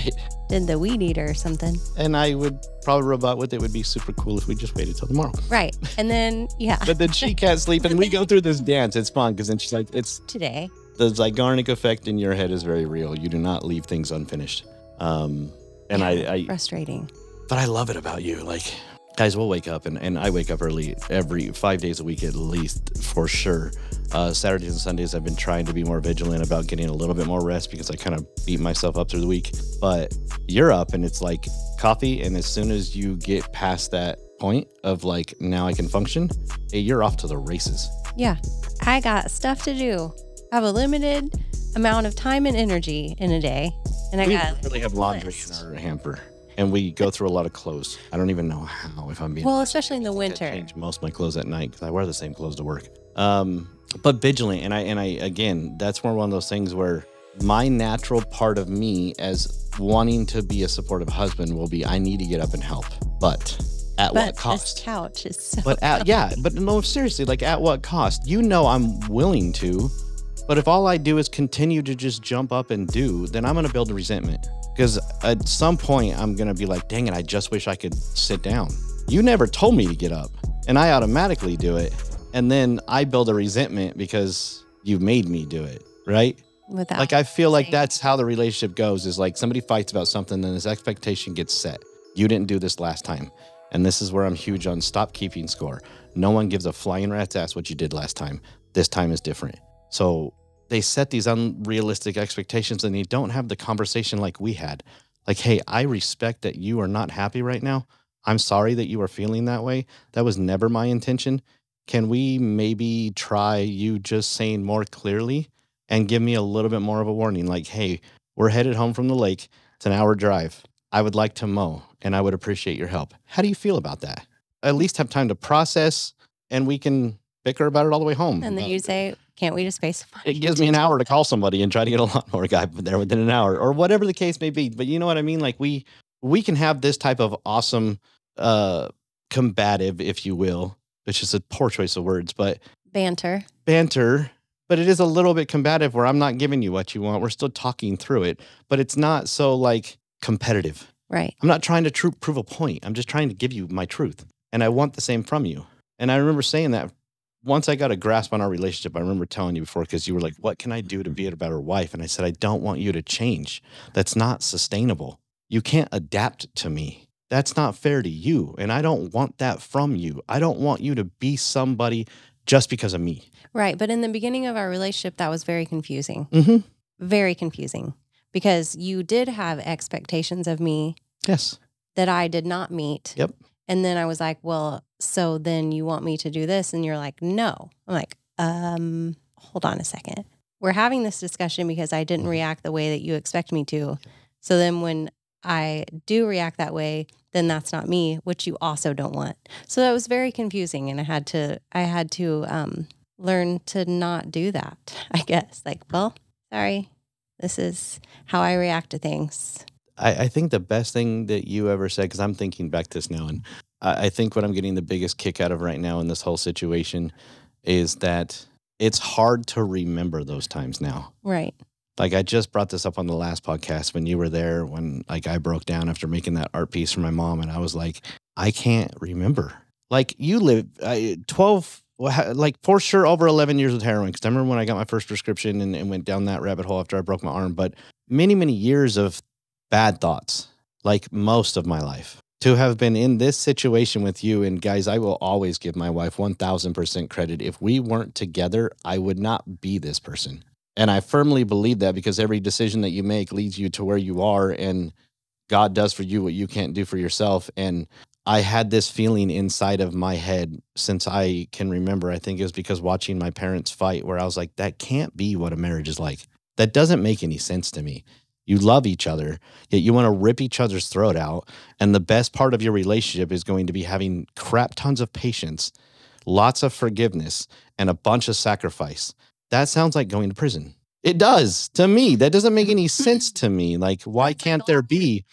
did the weed eater or something. And I would probably rebut with it would be super cool if we just waited till tomorrow. Right. And then, yeah. But then she can't sleep and we go through this dance. It's fun because then she's like, it's today. The Zygarnik effect in your head is very real. You do not leave things unfinished. And I frustrating. But I love it about you. Like, guys, we'll wake up and I wake up early every 5 days a week at least, for sure. Saturdays and Sundays, I've been trying to be more vigilant about getting a little bit more rest because I kind of beat myself up through the week. But you're up and it's like coffee. And as soon as you get past that point of like, now I can function, hey, you're off to the races. Yeah. I got stuff to do. I have a limited amount of time and energy in a day. And we really have laundry in our hamper. And we go through a lot of clothes. I don't even know how, if I'm being honest. Especially in the winter. I change most of my clothes at night because I wear the same clothes to work. But vigilant, and I again, that's one of those things where my natural part of me as wanting to be a supportive husband will be, I need to get up and help, but at what cost? This couch is so. But no, seriously, like at what cost? You know, I'm willing to, but if all I do is continue to just jump up and do, then I'm going to build a resentment. Because at some point, I'm going to be like, dang it, I just wish I could sit down. You never told me to get up, and I automatically do it. And then I build a resentment because you made me do it, right? Like, I feel like that's how the relationship goes, is like somebody fights about something, then this expectation gets set. You didn't do this last time. And this is where I'm huge on stop keeping score. No one gives a flying rat's ass what you did last time. This time is different. So they set these unrealistic expectations and they don't have the conversation like we had. Like, hey, I respect that you are not happy right now. I'm sorry that you are feeling that way. That was never my intention. Can we maybe try you just saying more clearly and give me a little bit more of a warning? Like, hey, we're headed home from the lake. It's an hour drive. I would like to mow and I would appreciate your help. How do you feel about that? At least have time to process and we can bicker about it all the way home. And then you say, can't we just face it? Gives me an hour to call somebody and try to get a lawnmower guy there within an hour or whatever the case may be. But you know what I mean? Like we can have this type of awesome, combative, if you will, which is a poor choice of words, but banter, But it is a little bit combative where I'm not giving you what you want. We're still talking through it, but it's not so like competitive. Right. I'm not trying to prove a point. I'm just trying to give you my truth. And I want the same from you. And I remember saying that once I got a grasp on our relationship. I remember telling you before, because you were like, what can I do to be a better wife? And I said, I don't want you to change. That's not sustainable. You can't adapt to me. That's not fair to you. And I don't want that from you. I don't want you to be somebody just because of me. Right. But in the beginning of our relationship, that was very confusing. Mm-hmm. Very confusing. Because you did have expectations of me. Yes. That I did not meet. Yep. And then I was like, well, so then you want me to do this? And you're like, no. I'm like, hold on a second. We're having this discussion because I didn't react the way that you expect me to. So then when I do react that way, then that's not me, which you also don't want. So that was very confusing. And I had to learn to not do that, I guess. Like, well, sorry, this is how I react to things. I think the best thing that you ever said, because I'm thinking back to this now, and I think what I'm getting the biggest kick out of right now in this whole situation is that it's hard to remember those times now. Right. Like I just brought this up on the last podcast when you were there, when like I broke down after making that art piece for my mom, and I was like, I can't remember. Like you lived 12, like for sure over 11 years with heroin, because I remember when I got my first prescription and went down that rabbit hole after I broke my arm, but many, many years of bad thoughts, like most of my life. To have been in this situation with you, and guys, I will always give my wife 1000% credit. If we weren't together, I would not be this person. And I firmly believe that, because every decision that you make leads you to where you are, and God does for you what you can't do for yourself. And I had this feeling inside of my head since I can remember. I think it was because watching my parents fight, where I was like, that can't be what a marriage is like. That doesn't make any sense to me. You love each other, yet you want to rip each other's throat out. And the best part of your relationship is going to be having crap tons of patience, lots of forgiveness, and a bunch of sacrifice. That sounds like going to prison. It does to me. That doesn't make any sense to me. Like, why can't there be?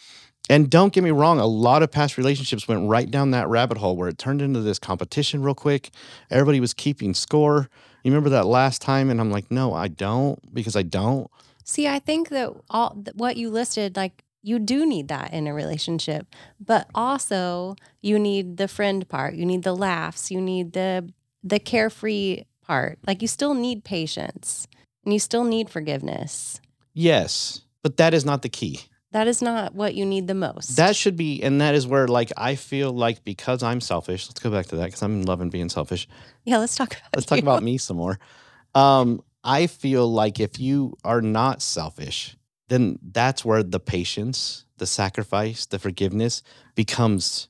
And don't get me wrong, a lot of past relationships went right down that rabbit hole where it turned into this competition real quick. Everybody was keeping score. You remember that last time? And I'm like, no, I don't, because I don't. See, I think that what you listed, like you do need that in a relationship, but also you need the friend part. You need the laughs. You need the carefree part. Like you still need patience and you still need forgiveness. Yes, but that is not the key. That is not what you need the most. That should be, and that is where, like, I feel like because I'm selfish, let's go back to that because I'm loving being selfish. Yeah, let's talk about Let's talk about me some more. I feel like if you are not selfish, then that's where the patience, the sacrifice, the forgiveness becomes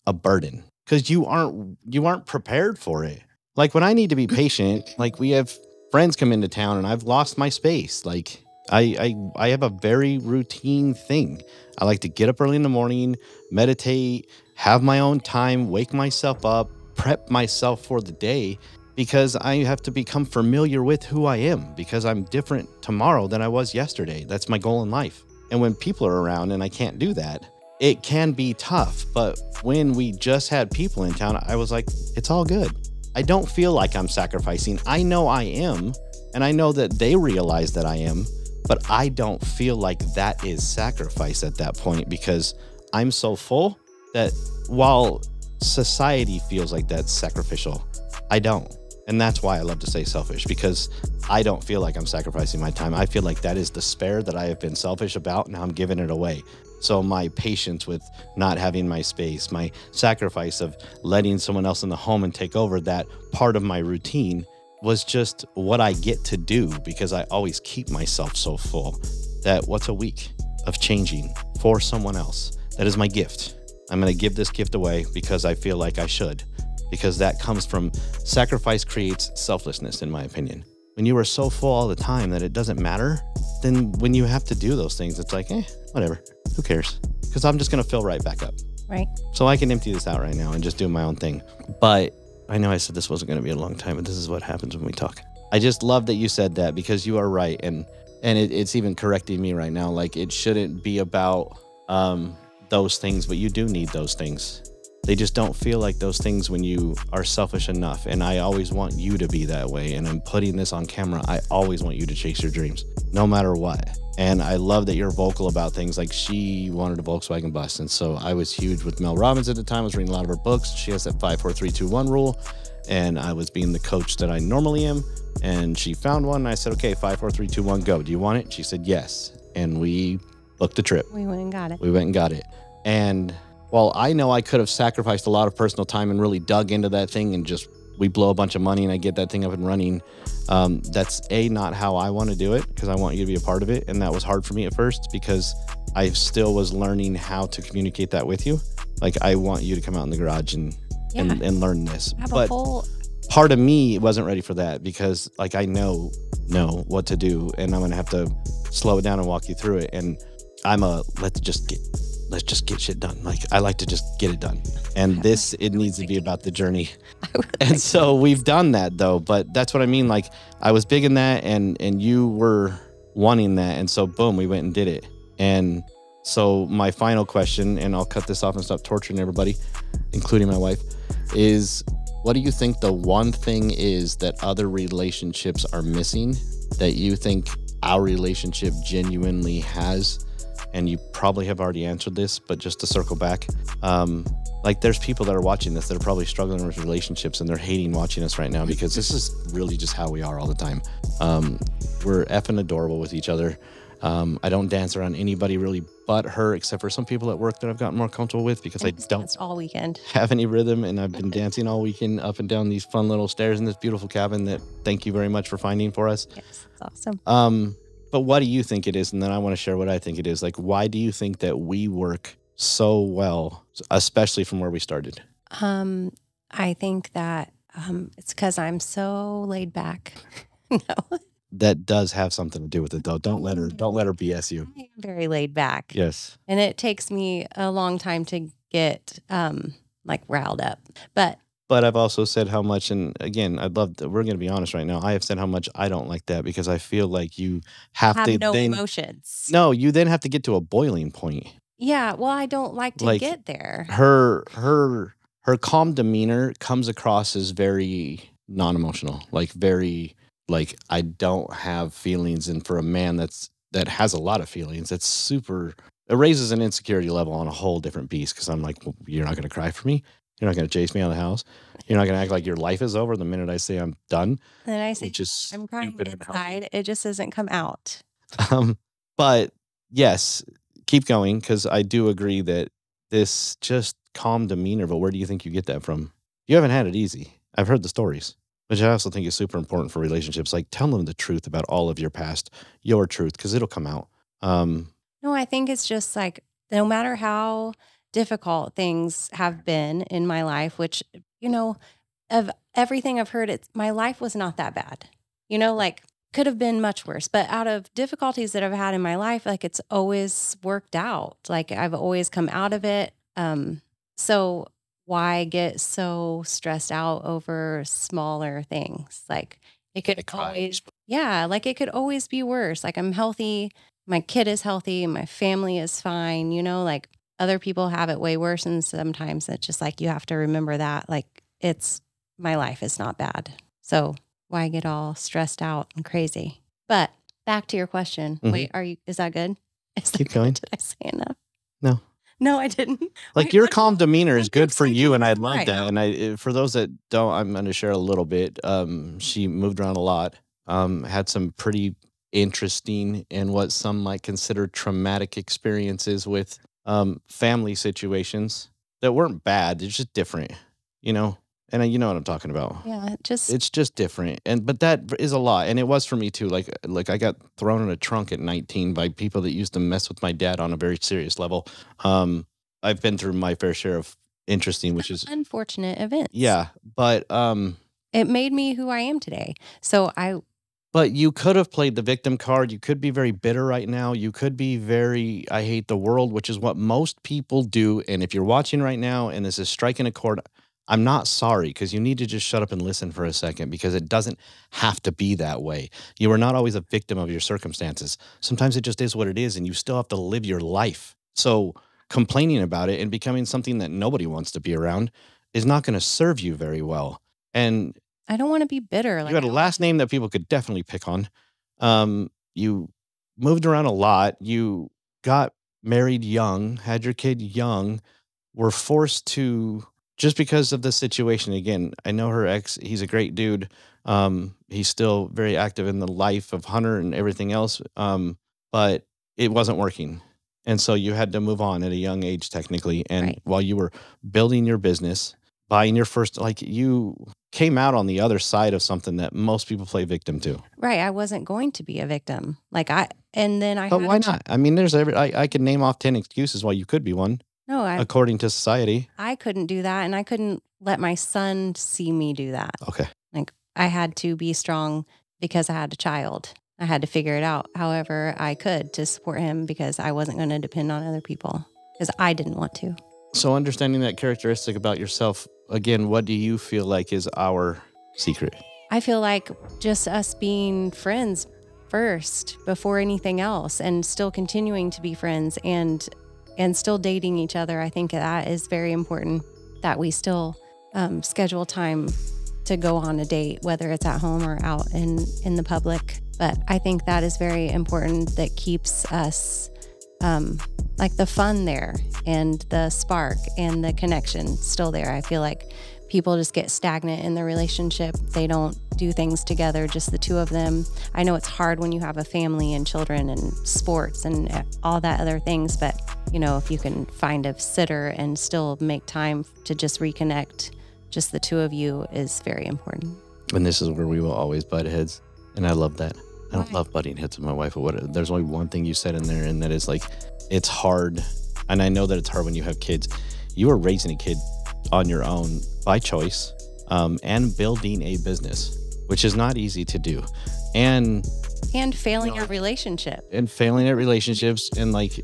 a burden, because you aren't prepared for it. Like when I need to be patient, like we have friends come into town and I've lost my space. Like I have a very routine thing. I like to get up early in the morning, meditate, have my own time, wake myself up, prep myself for the day, because I have to become familiar with who I am, because I'm different tomorrow than I was yesterday. That's my goal in life. And when people are around and I can't do that, it can be tough. But when we just had people in town, I was like, it's all good. I don't feel like I'm sacrificing. I know I am, and I know that they realize that I am, but I don't feel like that is sacrifice at that point, because I'm so full that while society feels like that's sacrificial, I don't. And that's why I love to say selfish, because I don't feel like I'm sacrificing my time. I feel like that is the spare that I have been selfish about. Now I'm giving it away. So my patience with not having my space, my sacrifice of letting someone else in the home and take over that part of my routine was just what I get to do, because I always keep myself so full that what's a week of changing for someone else? That is my gift. I'm going to give this gift away because I feel like I should, because that comes from sacrifice creates selflessness, in my opinion. When you are so full all the time that it doesn't matter, then when you have to do those things, it's like, whatever, who cares? Because I'm just going to fill right back up. Right. So I can empty this out right now and just do my own thing. But I know I said this wasn't going to be a long time, but this is what happens when we talk. I just love that you said that, because you are right. And it's even correcting me right now. Like, it shouldn't be about those things, but you do need those things. they just don't feel like those things when you are selfish enough. And I always want you to be that way. And I'm putting this on camera. I always want you to chase your dreams, no matter what. And I love that you're vocal about things like she wanted a Volkswagen bus. And so I was huge with Mel Robbins at the time. I was reading a lot of her books. She has that 5, 4, 3, 2, 1 rule. And I was being the coach that I normally am. And she found one. And I said, okay, 5, 4, 3, 2, 1, go. Do you want it? She said, yes. And we booked the trip. We went and got it. We went and got it. And while I know I could have sacrificed a lot of personal time and really dug into that thing and just we blow a bunch of money and I get that thing up and running, that's not how I want to do it, because I want you to be a part of it. And that was hard for me at first because I still was learning how to communicate that with you. Like, I want you to come out in the garage and learn this. But part of me wasn't ready for that because, like, I know what to do, and I'm going to have to slow it down and walk you through it. And I'm let's just get shit done. Like, I like to just get it done. And it needs to be about the journey. And so we've done that though, but that's what I mean. Like, I was big in that and you were wanting that. And so boom, we went and did it. And so my final question, and I'll cut this off and stop torturing everybody, including my wife, is what do you think the one thing is that other relationships are missing that you think our relationship genuinely has? And you probably have already answered this, but just to circle back, like, there's people that are watching this that are probably struggling with relationships and they're hating watching us right now because this is really just how we are all the time. We're effing adorable with each other. I don't dance around anybody really but her, except for some people at work that I've gotten more comfortable with because I don't all weekend have any rhythm. And I've been dancing all weekend up and down these fun little stairs in this beautiful cabin that thank you very much for finding for us. Yes, it's awesome. But what do you think it is? And then I want to share what I think it is. Like, why do you think that we work so well, especially from where we started? I think that it's because I'm so laid back. No. That does have something to do with it, though. Don't let her BS you. I'm very laid back. Yes. And it takes me a long time to get like riled up. But I've also said how much, and again, I'd love to, we're going to be honest right now. I have said how much I don't like that because I feel like you have to no emotions. No, you then have to get to a boiling point. Yeah, well, I don't like to get there. Her calm demeanor comes across as very non-emotional, like very like I don't have feelings, and for a man that has a lot of feelings, it raises an insecurity level on a whole different beast. Because I'm like, well, you're not going to cry for me. You're not going to chase me out of the house. You're not going to act like your life is over the minute I say I'm done. And then I say, I'm crying inside. It just doesn't come out. But yes, keep going, because I do agree that this just calm demeanor, but where do you think you get that from? You haven't had it easy. I've heard the stories, which I also think is super important for relationships. Like, tell them the truth about all of your past, your truth, because it'll come out. No, I think it's just like, no matter how difficult things have been in my life, which, of everything I've heard, my life was not that bad, like could have been much worse, but out of difficulties that I've had in my life, like it's always worked out. Like I've always come out of it. So why get so stressed out over smaller things? Like it could always, like it could always be worse. Like I'm healthy. My kid is healthy. My family is fine. Like other people have it way worse. And sometimes it's just like, you have to remember that, like my life is not bad. So why get all stressed out and crazy? But back to your question. Mm-hmm. Wait, is that good? Keep going. Did I say enough? No, I didn't. Like your calm demeanor is good for you, and I love that. And for those that don't, I'm going to share a little bit. She moved around a lot, had some pretty interesting and what some might consider traumatic experiences with family situations that weren't bad. It's just different, And you know what I'm talking about. Yeah, it's just different. But that is a lot. And it was for me too. Like I got thrown in a trunk at 19 by people that used to mess with my dad on a very serious level. I've been through my fair share of interesting, which is unfortunate events. Yeah. But it made me who I am today. But you could have played the victim card. You could be very bitter right now. You could be very, I hate the world, which is what most people do. And if you're watching right now and this is striking a chord, I'm not sorry, because you need to just shut up and listen for a second, because it doesn't have to be that way. You are not always a victim of your circumstances. Sometimes it just is what it is, and you still have to live your life. So complaining about it and becoming something that nobody wants to be around is not going to serve you very well. And I don't want to be bitter. you had a last name that people could definitely pick on. You moved around a lot. You got married young, had your kid young, were forced to, just because of the situation. Again, I know her ex, he's a great dude. He's still very active in the life of Hunter and everything else. But it wasn't working. And so you had to move on at a young age, technically. And Right. while you were building your business, buying your first, like, you came out on the other side of something that most people play victim to. Right. I wasn't going to be a victim. But why not? I mean, I could name off 10 excuses why you could be one. No, according to society. I couldn't do that. And I couldn't let my son see me do that. Okay. Like, I had to be strong because I had a child. I had to figure it out however I could to support him, because I wasn't going to depend on other people, because I didn't want to. So understanding that characteristic about yourself, again, what do you feel like is our secret? I feel like just us being friends first before anything else, and still continuing to be friends and still dating each other. I think that is very important, that we still schedule time to go on a date, whether it's at home or out in the public. But I think that is very important, that keeps us like the fun there and the spark and the connection still there. I feel like people just get stagnant in the relationship. They don't do things together, just the two of them. I know it's hard when you have a family and children and sports and all that other things, but if you can find a sitter and still make time to just reconnect, just the two of you, is very important. And this is where we will always butt heads. And I love that. I don't love butting heads with my wife, but there's only one thing you said in there, and that is, like, it's hard. And I know that it's hard when you have kids. You are raising a kid on your own by choice, and building a business, which is not easy to do. And failing at relationship. And failing at relationships. And, like,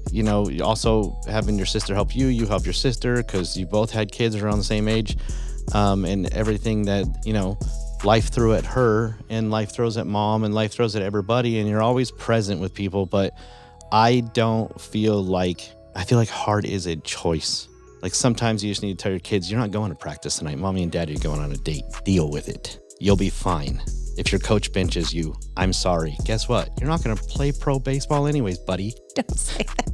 also having your sister help you. You help your sister because you both had kids around the same age. And everything that, life threw at her, and life throws at mom, and life throws at everybody. And you're always present with people. But I feel like hard is a choice. Like, sometimes you just need to tell your kids, you're not going to practice tonight. Mommy and daddy are going on a date. Deal with it. You'll be fine. If your coach benches you, I'm sorry. Guess what? You're not going to play pro baseball anyways, buddy. Don't say that.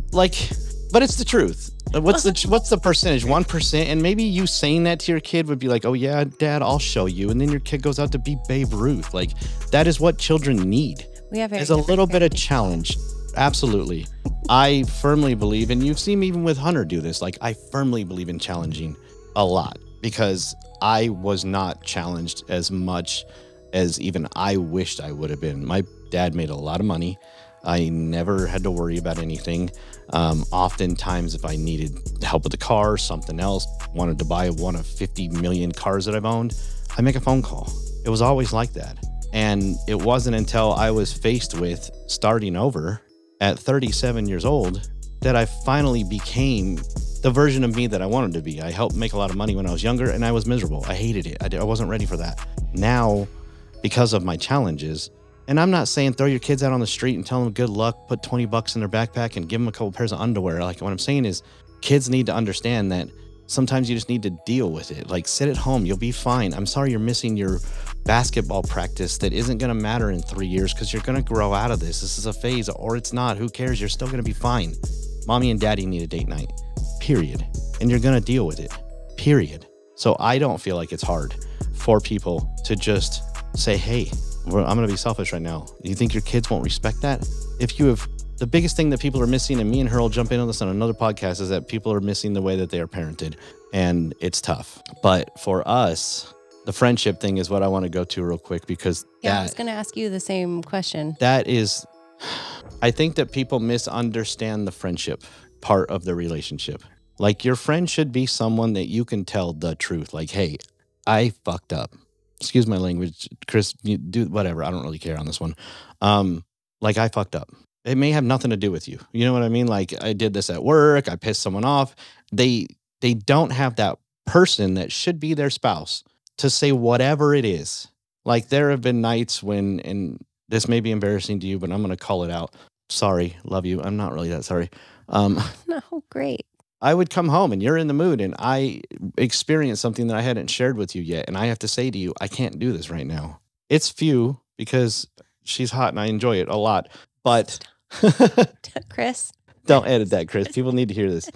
But it's the truth. What's the percentage? 1%. And maybe you saying that to your kid would be like, oh yeah, dad, I'll show you. And then your kid goes out to be Babe Ruth. Like, that is what children need. We have a little bit of challenge. Absolutely. I firmly believe, and you've seen me even with Hunter do this, like, I firmly believe in challenging a lot, because I was not challenged as much as even I wished I would have been. My dad made a lot of money. I never had to worry about anything. Oftentimes, if I needed help with the car or something else, wanted to buy one of 50 million cars that I've owned, I make a phone call. It was always like that. And it wasn't until I was faced with starting over at 37 years old that I finally became the version of me that I wanted to be. I helped make a lot of money when I was younger, and I was miserable. I hated it. I wasn't ready for that. Now, because of my challenges, and I'm not saying throw your kids out on the street and tell them good luck, put $20 in their backpack and give them a couple pairs of underwear. Like, what I'm saying is, kids need to understand that sometimes you just need to deal with it. Like, sit at home. You'll be fine. I'm sorry you're missing your basketball practice that isn't going to matter in 3 years, because you're going to grow out of this. This is a phase, or it's not. Who cares? You're still going to be fine. Mommy and daddy need a date night, period. And you're going to deal with it, period. So I don't feel like it's hard for people to just say, hey, I'm going to be selfish right now. You think your kids won't respect that? If you have, the biggest thing that people are missing, and me and her will jump into this on another podcast, is that people are missing the way that they are parented, and it's tough. But for us, the friendship thing is what I want to go to real quick, because I was going to ask you the same question. That is, I think that people misunderstand the friendship part of the relationship. Like, your friend should be someone that you can tell the truth. Like, hey, I fucked up. Excuse my language, Chris, you do whatever. I don't really care on this one. Like, I fucked up. It may have nothing to do with you. You know what I mean? Like, I did this at work. I pissed someone off. They don't have that person that should be their spouse to say whatever it is. Like, there have been nights when, and this may be embarrassing to you, but I'm going to call it out. Sorry, love you. I'm not really that sorry. No, great. I would come home and you're in the mood and I experienced something that I hadn't shared with you yet. And I have to say to you, I can't do this right now. It's few because she's hot and I enjoy it a lot. But Chris. Don't edit that, Chris. People need to hear this.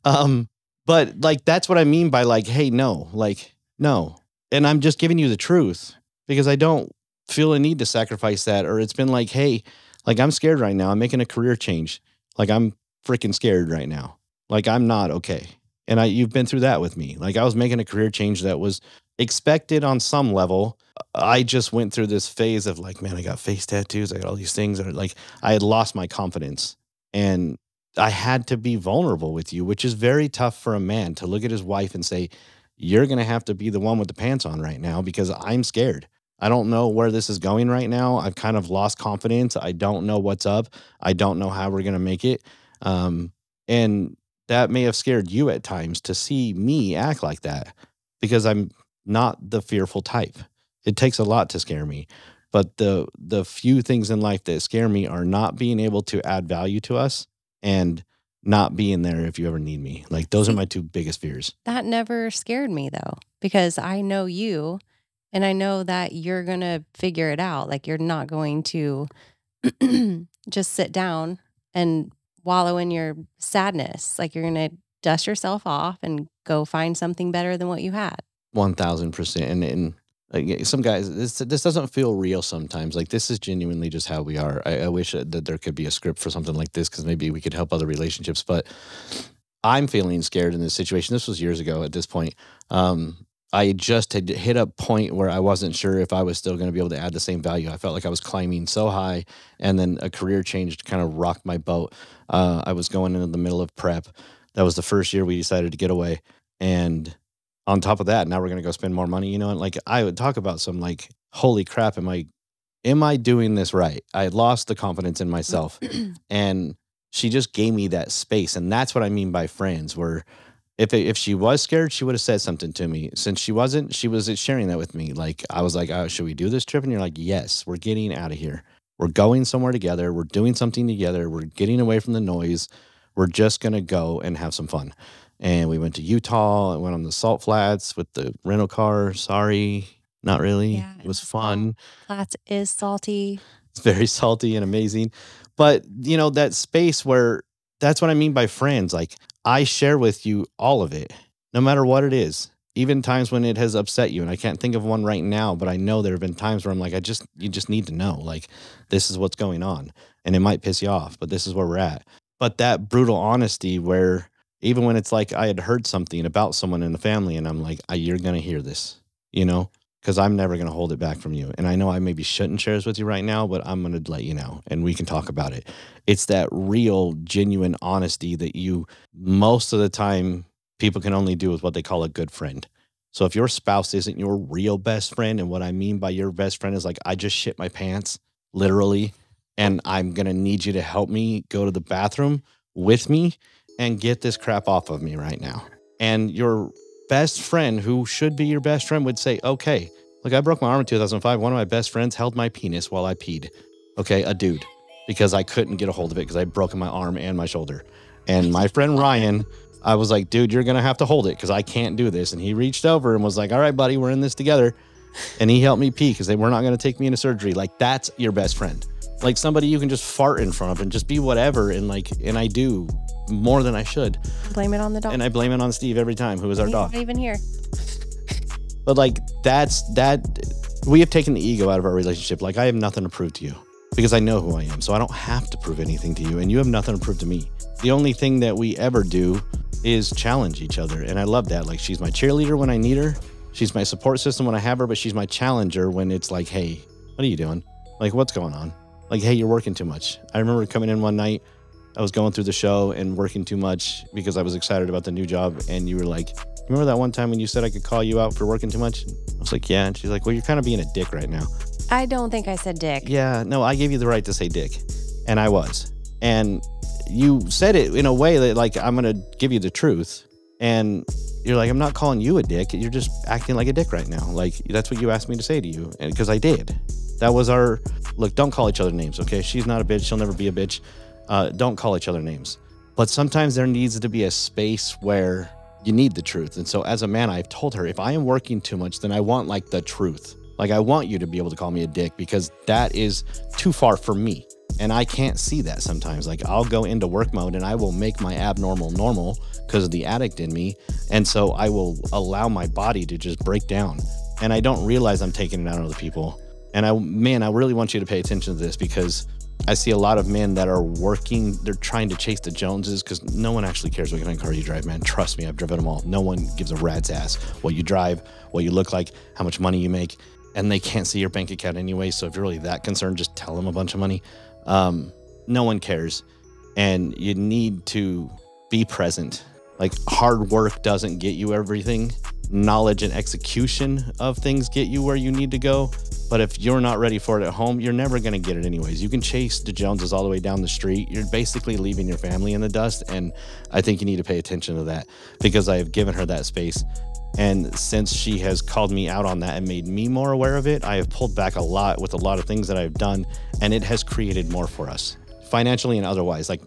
But like, that's what I mean by like, hey, no, like, no. And I'm just giving you the truth because I don't feel a need to sacrifice that. Or it's been like, hey, like I'm scared right now. I'm making a career change. Like I'm freaking scared right now. Like I'm not okay. And you've been through that with me. Like I was making a career change that was expected on some level. I just went through this phase of like, man, I got face tattoos. I got all these things that are like, I had lost my confidence and I had to be vulnerable with you, which is very tough for a man to look at his wife and say, you're going to have to be the one with the pants on right now because I'm scared. I don't know where this is going right now. I've kind of lost confidence. I don't know what's up. I don't know how we're going to make it. And that may have scared you at times to see me act like that because I'm not the fearful type. It takes a lot to scare me. But the few things in life that scare me are not being able to add value to us and not being there if you ever need me. Like those are my two biggest fears. That never scared me though, because I know you and I know that you're going to figure it out. Like you're not going to just sit down and wallow in your sadness. Like you're going to dust yourself off and go find something better than what you had. 1000%. And like some guys, this doesn't feel real sometimes. Like this is genuinely just how we are. I wish that there could be a script for something like this because maybe we could help other relationships. But I'm feeling scared in this situation. This was years ago at this point. I just had hit a point where I wasn't sure if I was still going to be able to add the same value. I felt like I was climbing so high, and then a career change kind of rocked my boat. I was going into the middle of prep. That was the first year we decided to get away. And on top of that, now we're going to go spend more money, you know? And like, I would talk about some like, holy crap, am I doing this right? I had lost the confidence in myself. And she just gave me that space. And that's what I mean by friends, where if she was scared, she would have said something to me. Since she wasn't, she was sharing that with me. Like, I was like, oh, should we do this trip? And you're like, yes, we're getting out of here. We're going somewhere together. We're doing something together. We're getting away from the noise. We're just going to go and have some fun. And we went to Utah and went on the salt flats with the rental car. Sorry, not really. Yeah, it was fun. Flats is salty. It's very salty and amazing. But, you know, that space where that's what I mean by friends. Like, I share with you all of it, no matter what it is, even times when it has upset you. And I can't think of one right now, but I know there have been times where I'm like, you just need to know, like, this is what's going on. And it might piss you off, but this is where we're at. But that brutal honesty where even when it's like I had heard something about someone in the family and I'm like, you're going to hear this, you know, because I'm never going to hold it back from you. And I know I maybe shouldn't share this with you right now, but I'm going to let you know and we can talk about it. It's that real, genuine honesty that you, most of the time, people can only do with what they call a good friend. So if your spouse isn't your real best friend, and what I mean by your best friend is like, I just shit my pants, literally, and I'm going to need you to help me go to the bathroom with me and get this crap off of me right now. And your best friend, who should be your best friend, would say, okay, look, I broke my arm in 2005. One of my best friends held my penis while I peed. Okay, a dude, because I couldn't get a hold of it because I'd broken my arm and my shoulder. And my friend Ryan, I was like, dude, you're going to have to hold it because I can't do this. And he reached over and was like, all right, buddy, we're in this together. And he helped me pee because they were not going to take me into surgery. Like, that's your best friend. Like somebody you can just fart in front of and just be whatever. And like, and I do more than I should. Blame it on the dog. And I blame it on Steve every time, who is our dog. Not even here. But like, we have taken the ego out of our relationship. Like, I have nothing to prove to you because I know who I am. So I don't have to prove anything to you. And you have nothing to prove to me. The only thing that we ever do is challenge each other. And I love that. Like, she's my cheerleader when I need her. She's my support system when I have her, but she's my challenger when it's like, hey, what are you doing? Like, what's going on? Like, hey, you're working too much. I remember coming in one night, I was going through the show and working too much because I was excited about the new job. And you were like, remember that one time when you said I could call you out for working too much? I was like, yeah. And she's like, well, you're kind of being a dick right now. I don't think I said dick. Yeah, no, I gave you the right to say dick. And I was. And you said it in a way that, like, I'm going to give you the truth. And you're like, I'm not calling you a dick. You're just acting like a dick right now. Like, that's what you asked me to say to you. And because I did. That was look, don't call each other names, okay? She's not a bitch. She'll never be a bitch. Don't call each other names. But sometimes there needs to be a space where you need the truth. And so as a man, I've told her, if I am working too much, then I want like the truth. Like I want you to be able to call me a dick because that is too far for me. And I can't see that sometimes. Like I'll go into work mode and I will make my abnormal normal because of the addict in me. And so I will allow my body to just break down. And I don't realize I'm taking it out on other people. And I really want you to pay attention to this because I see a lot of men that are working, they're trying to chase the Joneses because no one actually cares what kind of car you drive, man. Trust me, I've driven them all. No one gives a rat's ass what you drive, what you look like, how much money you make, and they can't see your bank account anyway. So if you're really that concerned, just tell them a bunch of money. No one cares. And you need to be present. Like hard work doesn't get you everything. Knowledge and execution of things get you where you need to go. But if you're not ready for it at home, you're never going to get it anyways. You can chase the Joneses all the way down the street. You're basically leaving your family in the dust. And I think you need to pay attention to that because I have given her that space. And since she has called me out on that and made me more aware of it, I have pulled back a lot with a lot of things that I've done. And it has created more for us financially and otherwise. Like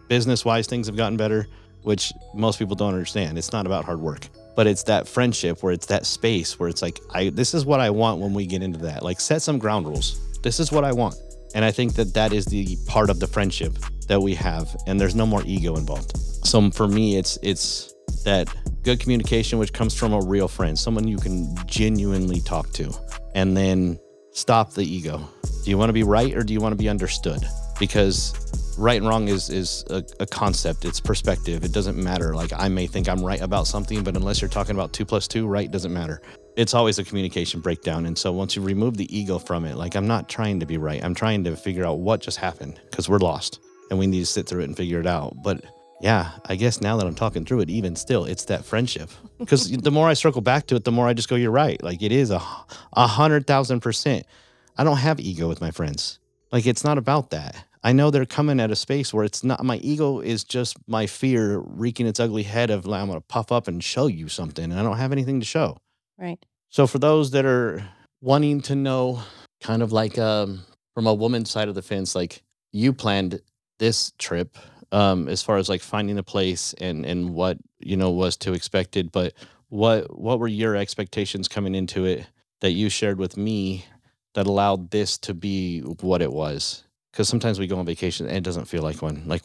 business-wise, things have gotten better, which most people don't understand. It's not about hard work. But it's that friendship where it's that space where it's like, this is what I want when we get into that. Like set some ground rules. This is what I want. And I think that is the part of the friendship that we have. And there's no more ego involved. So for me, it's that good communication, which comes from a real friend, someone you can genuinely talk to. And then stop the ego. Do you want to be right or do you want to be understood? Because right and wrong is a concept. It's perspective. It doesn't matter. Like I may think I'm right about something, but unless you're talking about 2 + 2, right doesn't matter. It's always a communication breakdown. And so once you remove the ego from it, like I'm not trying to be right. I'm trying to figure out what just happened because we're lost and we need to sit through it and figure it out. But yeah, I guess now that I'm talking through it, even still, it's that friendship. Because the more I circle back to it, the more I just go, you're right. Like it is 100,000%. I don't have ego with my friends. Like it's not about that. I know they're coming at a space where it's not, my ego is just my fear wreaking its ugly head of like, I'm going to puff up and show you something. And I don't have anything to show. Right. So for those that are wanting to know kind of like from a woman's side of the fence, like you planned this trip as far as like finding a place and what, was to expected. But what were your expectations coming into it that you shared with me that allowed this to be what it was? Because sometimes we go on vacation and it doesn't feel like one. Like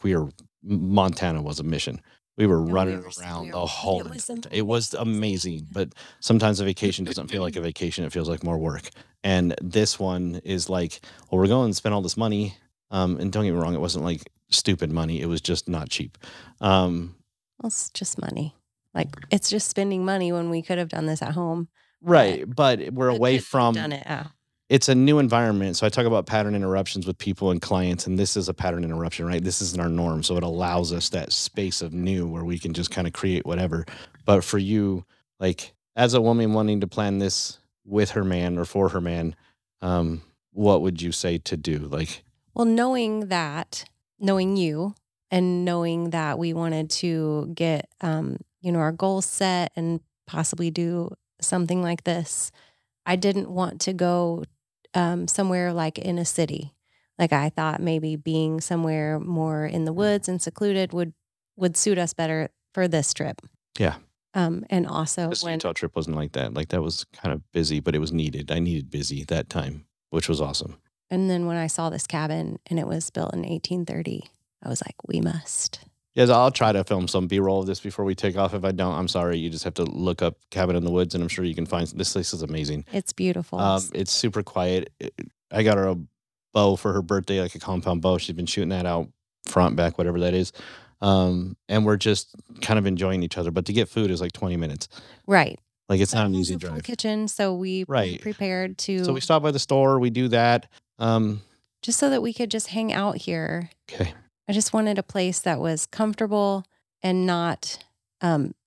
Montana was a mission. We were running around the whole time. It was amazing. But sometimes a vacation doesn't feel like a vacation. It feels like more work. And this one is like, well, we're going and spend all this money. And don't get me wrong, it wasn't like stupid money. It was just not cheap. Well, it's just money. Like it's just spending money when we could have done this at home. Right. But we're away from done it out. It's a new environment. So I talk about pattern interruptions with people and clients, and this is a pattern interruption, right? This isn't our norm. So it allows us that space of new where we can just kind of create whatever. But for you, like as a woman wanting to plan this with her man or for her man, what would you say to do? Like, well, knowing you and knowing that we wanted to get, our goals set and possibly do something like this, I didn't want to go somewhere like in a city. Like I thought maybe being somewhere more in the woods and secluded would suit us better for this trip. Yeah. And also this Utah trip wasn't like that. Like that was kind of busy, but it was needed. I needed busy that time, which was awesome. And then when I saw this cabin and it was built in 1830, I was like, we must. Yes, I'll try to film some B-roll of this before we take off. If I don't, I'm sorry. You just have to look up Cabin in the Woods, and I'm sure you can find this place is amazing. It's beautiful. It's super quiet. I got her a bow for her birthday, like a compound bow. She's been shooting that out front, back, whatever that is. And we're just kind of enjoying each other. But to get food is like 20 minutes. Right. Like it's not an easy drive. Kitchen, so we prepared to. So we stop by the store. We do that. Just so that we could just hang out here. Okay. I just wanted a place that was comfortable and not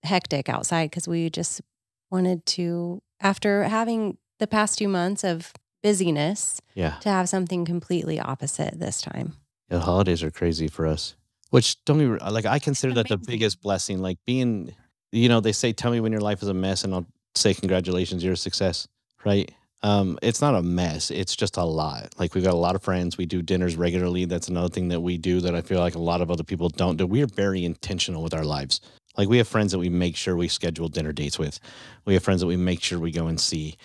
hectic outside because we just wanted to, after having the past 2 months of busyness, to have something completely opposite this time. Yeah, the holidays are crazy for us, which I consider that the biggest blessing, like being, they say, tell me when your life is a mess and I'll say, congratulations, you're a success, right? It's not a mess. It's just a lot. Like we've got a lot of friends. We do dinners regularly. That's another thing that we do that I feel like a lot of other people don't do. We are very intentional with our lives. Like we have friends that we make sure we schedule dinner dates with. We have friends that we make sure we go and see.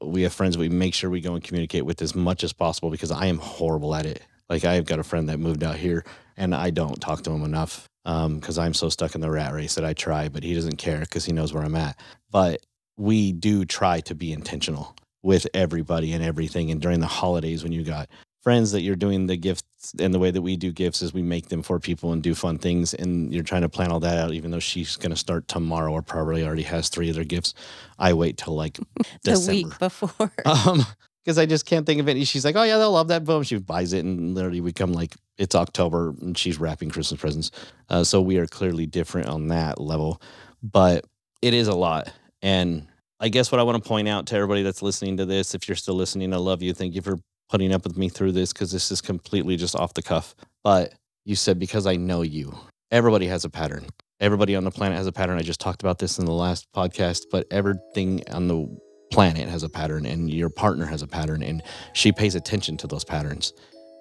We have friends that we make sure we go and communicate with as much as possible because I am horrible at it. Like I've got a friend that moved out here and I don't talk to him enough because I'm so stuck in the rat race that I try, but he doesn't care because he knows where I'm at. But we do try to be intentional with everybody and everything. And during the holidays, when you got friends that you're doing the gifts, and the way that we do gifts is we make them for people and do fun things. And you're trying to plan all that out, even though she's going to start tomorrow or probably already has 3 of their gifts. I wait till like the week before. Because I just can't think of it. She's like, oh yeah, they'll love that. Boom. She buys it and literally we come like, it's October and she's wrapping Christmas presents. So we are clearly different on that level, but it is a lot. And I guess what I want to point out to everybody that's listening to this, if you're still listening, I love you. Thank you for putting up with me through this because this is completely just off the cuff. But you said, because I know you. Everybody has a pattern. Everybody on the planet has a pattern. I just talked about this in the last podcast, but everything on the planet has a pattern and your partner has a pattern and she pays attention to those patterns.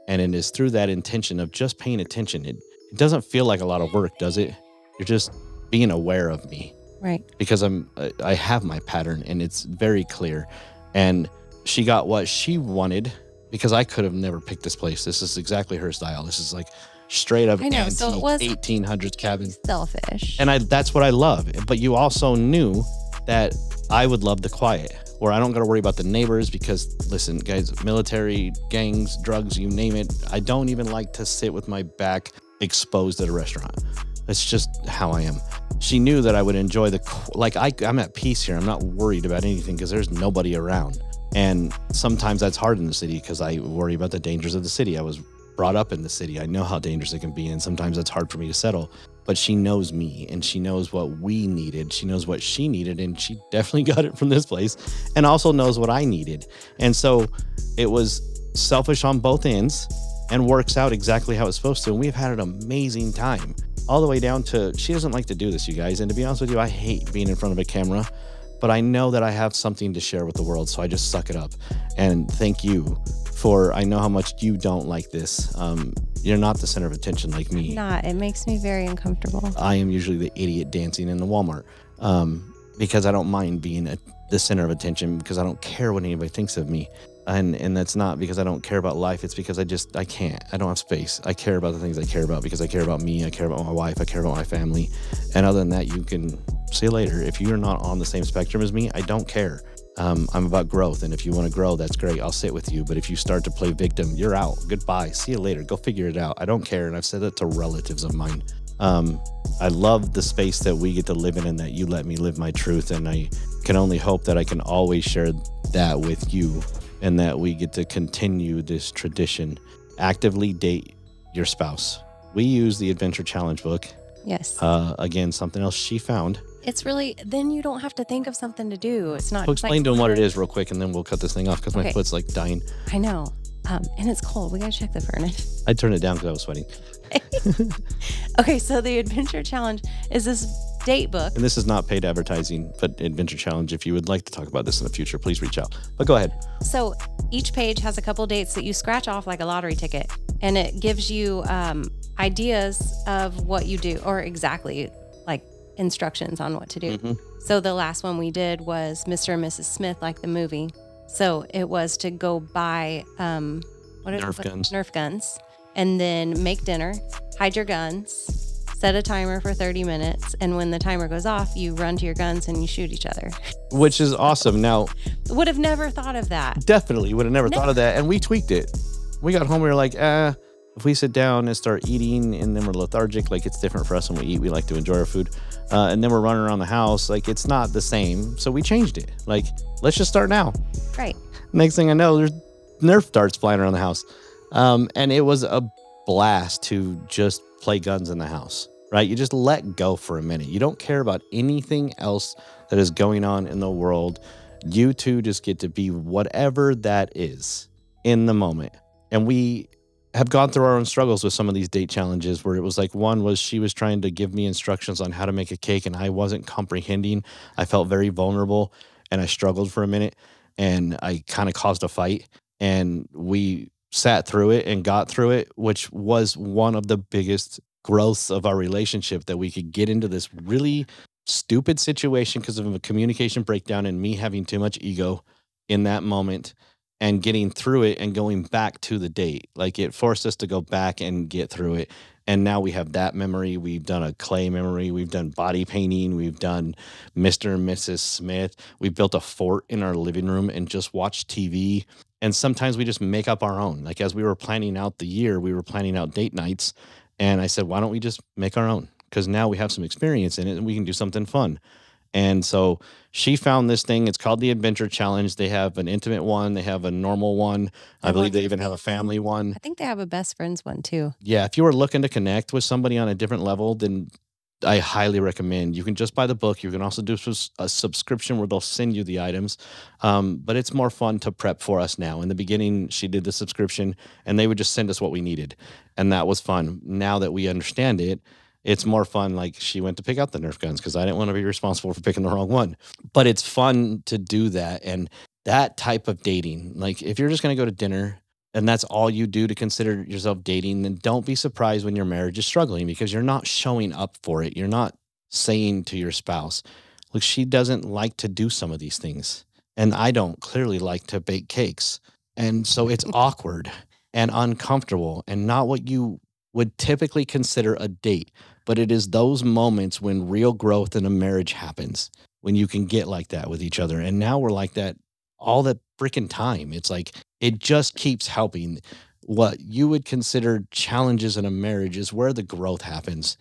And it is through that intention of just paying attention. It doesn't feel like a lot of work, does it? You're just being aware of me. Right. Because I have my pattern and it's very clear. And she got what she wanted because I could have never picked this place. This is exactly her style. This is like straight up antique, so it was 1800s cabin. Selfish. And that's what I love. But you also knew that I would love the quiet where I don't got to worry about the neighbors because, listen, guys, military, gangs, drugs, you name it. I don't even like to sit with my back exposed at a restaurant. That's just how I am. She knew that I would enjoy I'm at peace here. I'm not worried about anything because there's nobody around. And sometimes that's hard in the city because I worry about the dangers of the city. I was brought up in the city. I know how dangerous it can be. And sometimes it's hard for me to settle. But she knows me and she knows what we needed. She knows what she needed. And she definitely got it from this place and also knows what I needed. And so it was selfish on both ends and works out exactly how it's supposed to. And we've had an amazing time. All the way down to, she doesn't like to do this, you guys. And to be honest with you, I hate being in front of a camera, but I know that I have something to share with the world. So I just suck it up. And thank you for, I know how much you don't like this. You're not the center of attention like me. Not, it makes me very uncomfortable. I am usually the idiot dancing in the Walmart because I don't mind being the center of attention because I don't care what anybody thinks of me. And that's not because I don't care about life. It's because I can't. I don't have space. I care about the things I care about because I care about me. I care about my wife. I care about my family. And other than that, you can see you later. If you're not on the same spectrum as me, I don't care. I'm about growth. And if you want to grow, that's great. I'll sit with you. But if you start to play victim, you're out. Goodbye. See you later. Go figure it out. I don't care. And I've said that to relatives of mine. I love the space that we get to live in and that you let me live my truth. And I can only hope that I can always share that with you. And that we get to continue this tradition. Actively date your spouse. We use the Adventure Challenge book. Yes. Again, something else she found. It's really, then you don't have to think of something to do. It's not. So explain to them what it is real quick, and then we'll cut this thing off because my foot's like dying. I know. And it's cold. We got to check the furnace. I turned it down because I was sweating. Okay, so the Adventure Challenge is this date book. And this is not paid advertising, but Adventure Challenge. If you would like to talk about this in the future, please reach out. But go ahead. So each page has a couple dates that you scratch off like a lottery ticket. And it gives you ideas of what you do, or exactly like instructions on what to do. Mm-hmm. So the last one we did was Mr. and Mrs. Smith, like the movie. So it was to go buy Nerf guns, and then make dinner, hide your guns, set a timer for 30 minutes, and when the timer goes off, you run to your guns and you shoot each other. Which is awesome. Now, would have never thought of that. Definitely would have never thought of that, and we tweaked it. We got home, we were like, if we sit down and start eating and then we're lethargic, like it's different for us when we eat. We like to enjoy our food. And then we're running around the house, like it's not the same. So we changed it. Like, let's just start now. Right. Next thing I know, there's Nerf darts flying around the house. And it was a blast to just play guns in the house, right? You just let go for a minute. You don't care about anything else that is going on in the world. You two just get to be whatever that is in the moment. And we have gone through our own struggles with some of these date challenges where it was like, one was she was trying to give me instructions on how to make a cake and I wasn't comprehending. I felt very vulnerable and I struggled for a minute. and I kind of caused a fight, and we sat through it and got through it, which was one of the biggest growths of our relationship, that we could get into this really stupid situation because of a communication breakdown and me having too much ego in that moment, and getting through it and going back to the date. Like, it forced us to go back and get through it. And now we have that memory. We've done a clay memory. We've done body painting. We've done Mr. and Mrs. Smith. We built a fort in our living room and just watched TV. And sometimes we just make up our own. Like, as we were planning out the year, we were planning out date nights. And I said, why don't we just make our own? Because now we have some experience in it and we can do something fun. And so she found this thing. It's called the Adventure Challenge. They have an intimate one. They have a normal one. I believe they even have a family one. I think they have a best friends one too. Yeah. If you are looking to connect with somebody on a different level, then I highly recommend. You can just buy the book. You can also do a subscription where they'll send you the items. But it's more fun to prep for us now. In the beginning, she did the subscription and they would just send us what we needed. And that was fun. Now that we understand it, it's more fun. Like, she went to pick out the Nerf guns because I didn't want to be responsible for picking the wrong one. But it's fun to do that. And that type of dating, like, if you're just going to go to dinner and that's all you do to consider yourself dating, then don't be surprised when your marriage is struggling, because you're not showing up for it. You're not saying to your spouse, look, she doesn't like to do some of these things. And I don't clearly like to bake cakes. And so it's awkward and uncomfortable and not what you would typically consider a date. But it is those moments when real growth in a marriage happens, when you can get like that with each other. And now we're like that all the freaking time. It's like, it just keeps helping. What you would consider challenges in a marriage is where the growth happens,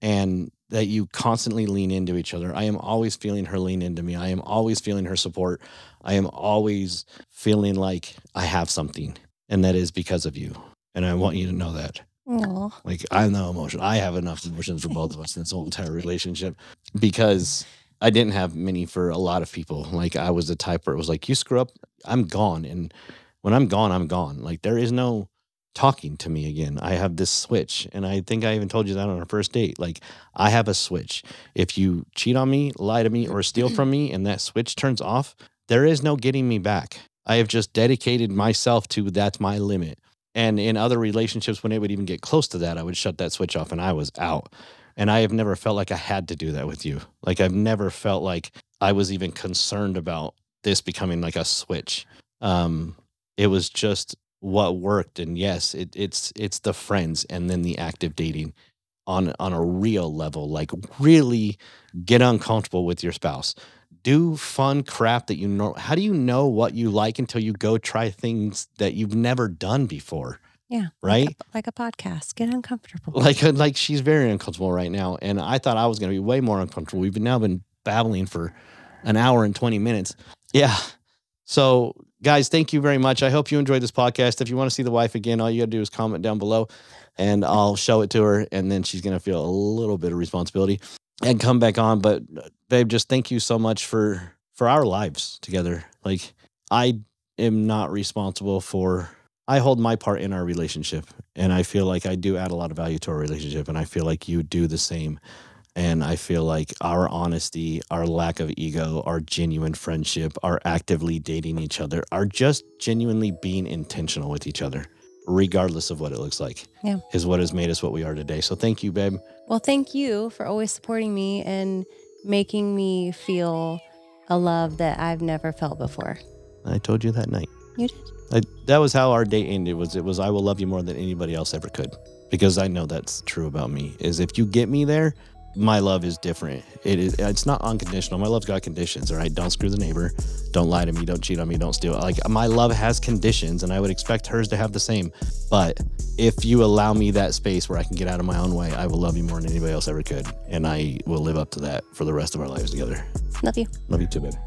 and that you constantly lean into each other. I am always feeling her lean into me. I am always feeling her support. I am always feeling like I have something, and that is because of you. And I want you to know that. Aww. Like, I'm no emotion. I have enough emotions for both of us in this whole entire relationship, because I didn't have many for a lot of people. Like, I was the type where it was like, you screw up, I'm gone. And when I'm gone, I'm gone. Like, there is no talking to me again. I have this switch. And I think I even told you that on our first date. Like, I have a switch. If you cheat on me, lie to me, or steal from me, and that switch turns off, there is no getting me back. I have just dedicated myself to that's my limit. And in other relationships, when it would even get close to that, I would shut that switch off and I was out. And I have never felt like I had to do that with you. Like, I've never felt like I was even concerned about this becoming like a switch. It was just what worked. And yes, it's the friends and then the active dating on a real level. Like, really get uncomfortable with your spouse. Do fun crap that you know. How do you know what you like until you go try things that you've never done before? Yeah. Right? Like a podcast. Get uncomfortable. Like she's very uncomfortable right now. And I thought I was going to be way more uncomfortable. We've now been babbling for an hour and 20 minutes. Yeah. So, guys, thank you very much. I hope you enjoyed this podcast. If you want to see the wife again, all you got to do is comment down below and I'll show it to her. And then she's going to feel a little bit of responsibility and come back on. But babe, just thank you so much for our lives together. Like, I am not responsible for, I hold my part in our relationship, and I feel like I do add a lot of value to our relationship, and I feel like you do the same. And I feel like our honesty, our lack of ego, our genuine friendship, our actively dating each other, are just genuinely being intentional with each other, regardless of what it looks like, is what has made us what we are today. So thank you, babe. Well, thank you for always supporting me and making me feel a love that I've never felt before. I told you that night. You did. That was how our date ended. It was I will love you more than anybody else ever could, because I know that's true about me. Is if you get me there, my love is different. It's not unconditional. My love's got conditions. All right, don't screw the neighbor, don't lie to me, don't cheat on me, don't steal. Like, my love has conditions, and I would expect hers to have the same. But if you allow me that space where I can get out of my own way, I will love you more than anybody else ever could, and I will live up to that for the rest of our lives together. Love you. Love you too, baby.